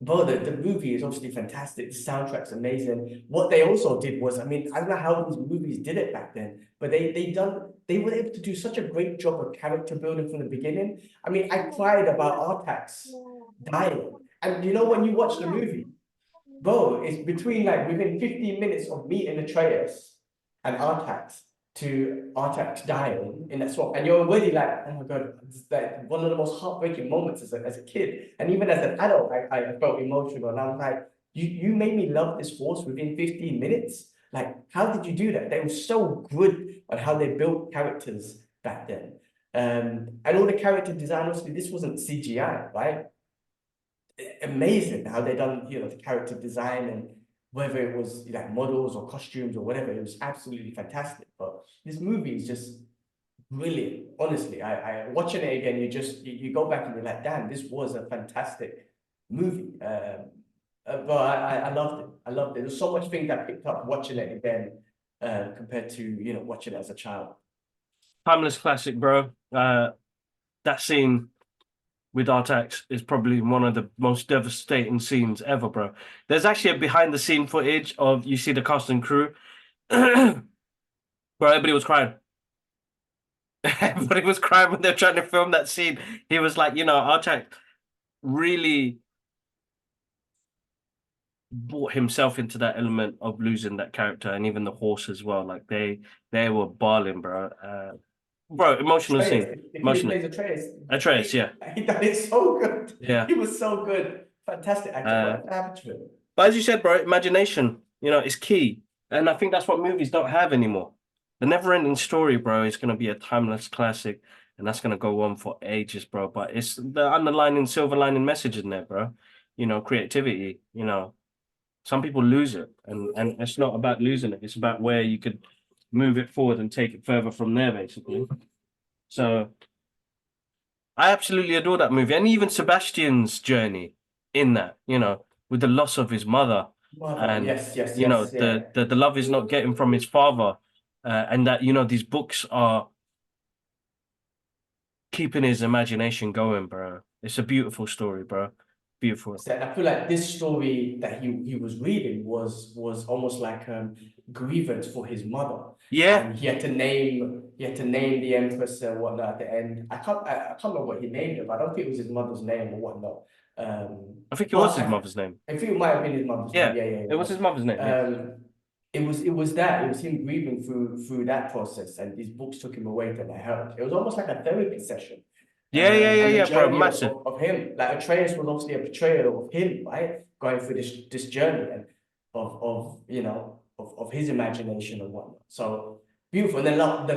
Bro, the movie is obviously fantastic. The soundtrack's amazing. What they also did was, I mean, I don't know how these movies did it back then, but they were able to do such a great job of character building from the beginning. I mean, I cried about Artax dying. And you know, when you watch the movie, bro, it's between like within 15 minutes of meeting Atreus and Artax to Artax dying in that swap. And you're already like, oh my God, it's like one of the most heartbreaking moments as a kid. And even as an adult, I felt emotional. And I was like, you made me love this horse within 15 minutes. Like, how did you do that? They were so good on how they built characters back then. And all the character design, obviously, this wasn't CGI, right? Amazing how they done, you know, the character design, and whether it was like models or costumes or whatever, it was absolutely fantastic. But this movie is just brilliant. Honestly, I watching it again, you go back and you're like, damn, this was a fantastic movie. But I loved it. I loved it. There's so much things I picked up watching it again, compared to, you know, watching it as a child. Timeless classic, bro. That scene with Artax is probably one of the most devastating scenes ever, bro. There's actually a behind the scene footage of you see the cast and crew. Bro, everybody was crying. Everybody was crying when they were trying to film that scene. He was like, you know, Artax really brought himself into that element of losing that character, and even the horse as well. Like they were bawling, bro. Bro, emotional Atreus, scene. the kid who Emotional. plays Atreus, Atreus, yeah. he done it so good. Yeah. He was so good. Fantastic actor. Uh, What happened to him? but as you said, bro, imagination, you know, is key. And I think that's what movies don't have anymore. The never-ending story, bro, is gonna be a timeless classic, and that's gonna go on for ages, bro. But it's the underlining silver lining message in there, bro. You know, creativity, you know. Some people lose it, and it's not about losing it. It's about where you could move it forward and take it further from there, basically. So I absolutely adore that movie, and even Sebastian's journey in that, you know, with the loss of his mother, Mother, and yes, yes, you know yes, yeah. the love he's not getting from his father, and that you know these books are keeping his imagination going, bro. It's a beautiful story, bro. Beautiful. So I feel like this story that he was reading was almost like grievance for his mother, Yeah, and he had to name the empress and whatnot at the end. I can't remember what he named it, but I don't think it was his mother's name or whatnot. I think it was But his mother's name. I think it might have been his mother's name. Yeah, Yeah, yeah, it was yeah. his mother's name. Yeah, It was him grieving through that process, and these books took him away to that help. It was almost like a therapy session. And the yeah, bro. journey Massive. of him, like Atreus was obviously a portrayal of him, right? Going through this journey and of you know of his imagination and whatnot. So beautiful. And then the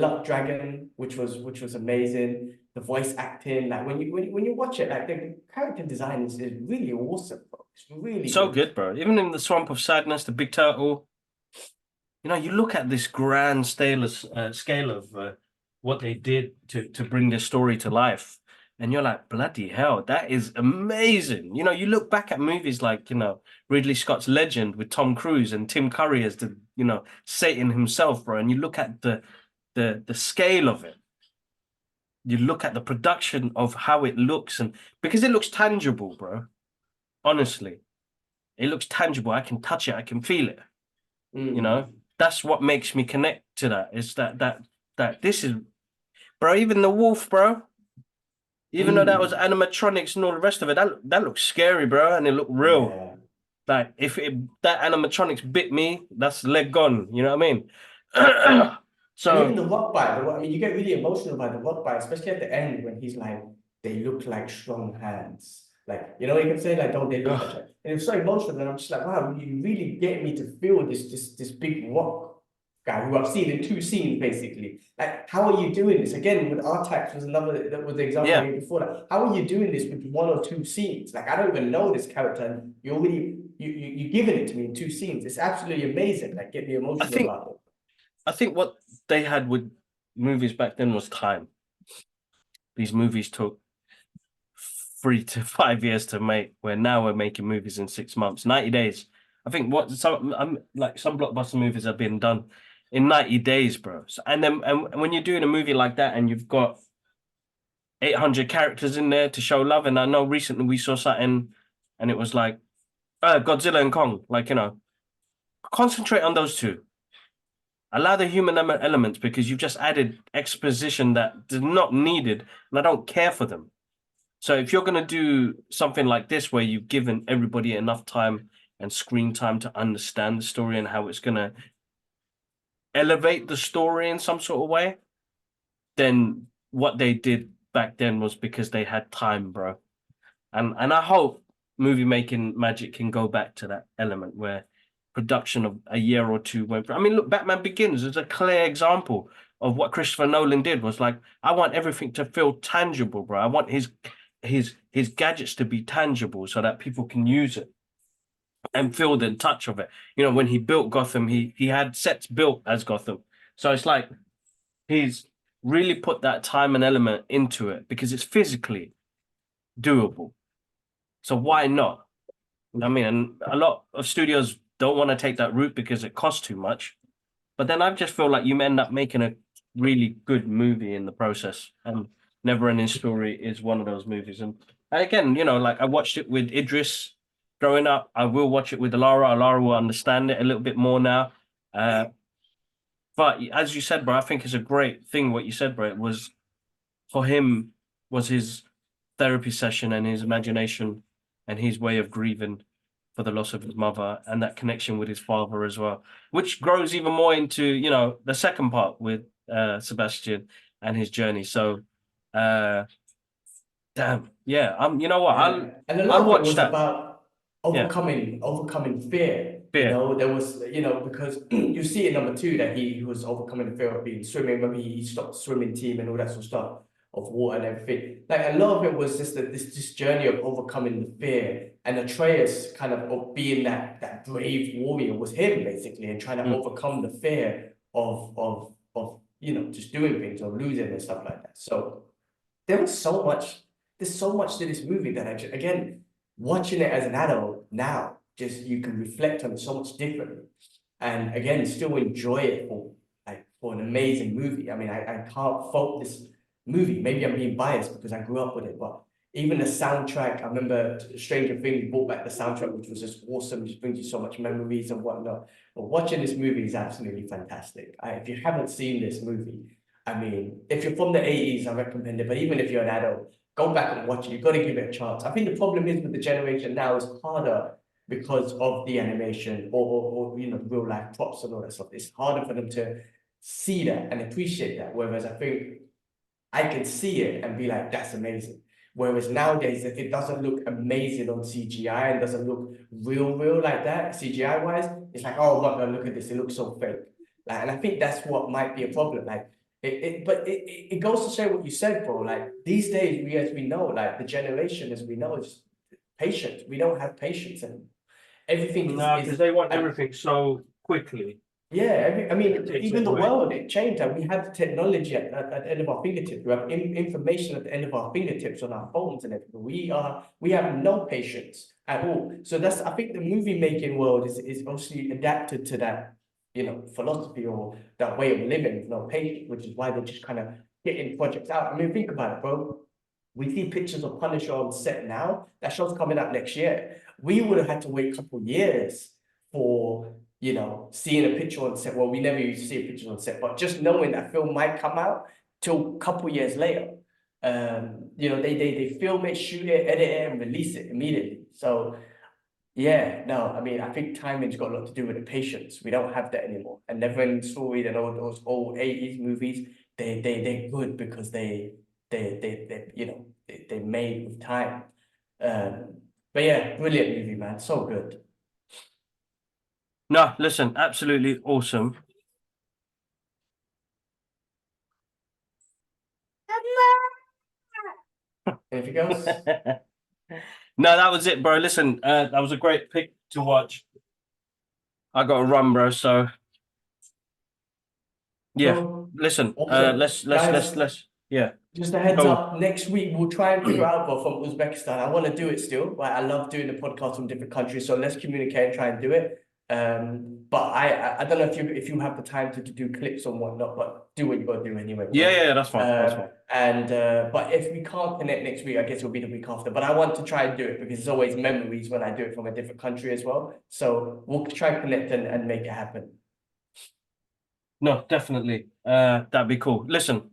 luck dragon, which was amazing. The voice acting, like when you watch it, like the character design is really awesome, bro. It's really So good. good, bro. Even in the Swamp of Sadness, the Big Turtle. You know, you look at this grand scale of what they did to bring this story to life, and you're like, bloody hell, that is amazing. You know, you look back at movies like, you know, Ridley Scott's Legend with Tom Cruise and Tim Curry as the, you know, Satan himself, bro, and you look at the scale of it. You look at the production of how it looks, and because it looks tangible, bro. Honestly, it looks tangible. I can touch it. I can feel it. You know, Mm. that's what makes me connect to that. Is that this is, bro, even the wolf, bro, even though that was Mm. animatronics and all the rest of it, that looks scary, bro, and it looked real. Yeah. Like if that animatronics bit me, that's leg gone. You know what I mean? And even So the rock bite, I mean, you get really emotional by the rock bite, especially at the end when he's like, they look like strong hands. Like, you know, you can say like, don't they look like ugh, that? And it was so emotional, and I'm just like, wow, you really get me to feel this big rock guy who I've seen in two scenes basically. Like, how are you doing this? Again, with Artax that was the example I yeah, gave before that. How are you doing this with one or two scenes? Like, I don't even know this character, and you're giving it to me in two scenes. It's absolutely amazing. Like, get me I emotional think about it. I think what they had with movies back then was time. These movies took 3 to 5 years to make, where now we're making movies in 6 months, 90 days. I think what some I'm like some blockbuster movies have been done in 90 days, bro. So, and when you're doing a movie like that and you've got 800 characters in there to show love. And I know recently we saw something, and it was like Godzilla and Kong. Like, concentrate on those two. Allow the human elements, because you've just added exposition that is not needed, and I don't care for them. So if you're going to do something like this, where you've given everybody enough time and screen time to understand the story and how it's going to elevate the story in some sort of way, then what they did back then was because they had time, bro. And I hope movie making magic can go back to that element where production of a year or two went through. I mean, look, Batman Begins is a clear example of what Christopher Nolan did. Was like, I want everything to feel tangible, bro. I want his gadgets to be tangible so that people can use it and feel the touch of it. When he built Gotham, he had sets built as Gotham. So it's like he's really put that time and element into it because it's physically doable. So why not? I mean, and a lot of studios don't want to take that route because it costs too much. But then I just feel like you end up making a really good movie in the process. And Neverending Story is one of those movies. And again, like I watched it with Idris growing up. I will watch it with Alara. Alara will understand it a little bit more now. But as you said, bro, I think it's a great thing what you said, bro. It was for him was his therapy session and his imagination and his way of grieving for the loss of his mother and that connection with his father as well, which grows even more into, the second part with Sebastian and his journey. So damn, yeah, you know what? Yeah. And a I'll lot of it watch was that. about Yeah, overcoming fear. fear. There was, because you see in number two that he was overcoming the fear of being swimming. Maybe he stopped swimming team and all that sort of stuff of water and everything. Like a lot of it was just this journey of overcoming the fear. And Atreus kind of being that brave warrior was him basically, and trying to Mm. overcome the fear of just doing things or losing and stuff like that. So there was so much, there's so much to this movie that again, watching it as an adult now, just you can reflect on it so much differently. And again, still enjoy it for an amazing movie. I mean, I can't fault this movie. Maybe I'm being biased because I grew up with it, but even the soundtrack, I remember Stranger Things brought back the soundtrack, which was just awesome, just brings you so much memories and whatnot. But watching this movie is absolutely fantastic. If you haven't seen this movie, I mean, if you're from the 80s, I recommend it. But even if you're an adult, go back and watch it. You've got to give it a chance. I think the problem is with the generation now is harder because of the animation or real life props and all that stuff. It's harder for them to see that and appreciate that. Whereas I think I can see it and be like, that's amazing. Whereas nowadays, if it doesn't look amazing on CGI and doesn't look real like that, CGI wise, it's like, oh, I'm not gonna look at this. It looks so fake. And I think that's what might be a problem. Like, but it goes to show what you said, bro. Like these days, as we know, like the generation as we know is patient. We don't have patience anymore. Everything No, because they want and everything so quickly. yeah, I It mean, takes even it the away. world, it changed. And we have technology at the end of our fingertips. We have information at the end of our fingertips on our phones and everything. We have no patience at all. So I think the movie making world is obviously adapted to that, philosophy or that way of living with no patience, which is why they're just kind of getting projects out. I mean, think about it, bro. We see pictures of Punisher on set now. That show's coming out next year. We would have had to wait a couple years for seeing a picture on set. Well, we never used to see a picture on set, but just knowing that film might come out till a couple years later. They film it, shoot it, edit it, and release it immediately. So yeah, no, I mean, I think timing's got a lot to do with the patience. We don't have that anymore. And Neverending Story and all those old 80s movies, they're good because they made with time. But yeah, brilliant movie, man. So good. No, listen, absolutely awesome. Anything else? No, that was it, bro. Listen, that was a great pick to watch. I got to run, bro. So yeah, Cool. listen, Awesome. Guys, yeah, just a heads go. up, next week we'll try and figure out from Uzbekistan. I want to do it still, but I love doing the podcast from different countries. So let's communicate and try and do it. But I don't know if you have the time to do clips and whatnot, but do what you gotta do anyway, Yeah, bro. yeah, that's fine. That's fine. And but if we can't connect next week, I guess it'll be the week after. But I want to try and do it because it's always memories when I do it from a different country as well. So we'll try and connect and make it happen. No, definitely. That'd be cool. Listen,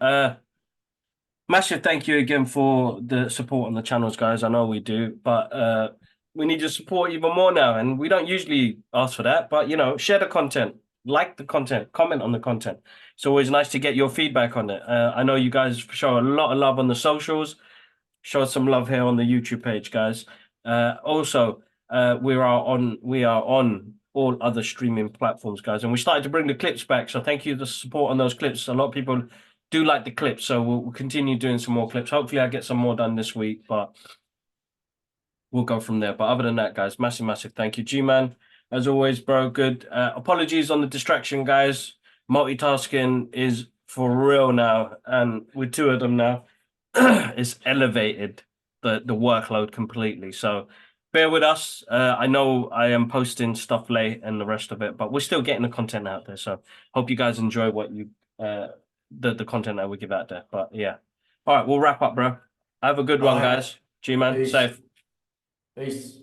massive thank you again for the support on the channels, guys. I know we do, but we need your support even more now. And we don't usually ask for that, but you know, share the content, like the content, comment on the content. It's always nice to get your feedback on it. I know you guys show a lot of love on the socials. Show some love here on the YouTube page, guys. Also, we are on all other streaming platforms, guys, and we started to bring the clips back. So thank you for the support on those clips. A lot of people do like the clips, so we'll continue doing some more clips. Hopefully, I get some more done this week, but we'll go from there. But other than that, guys, massive thank you, G-Man. As always, bro, good. Apologies on the distraction, guys. Multitasking is for real now, and with two of them now, it's elevated the workload completely. So bear with us. I know I am posting stuff late and the rest of it, but we're still getting the content out there. So hope you guys enjoy what you the content that we give out there. But yeah. All right, we'll wrap up, bro. Have a good All one, right, guys. G-man, peace. safe. Peace.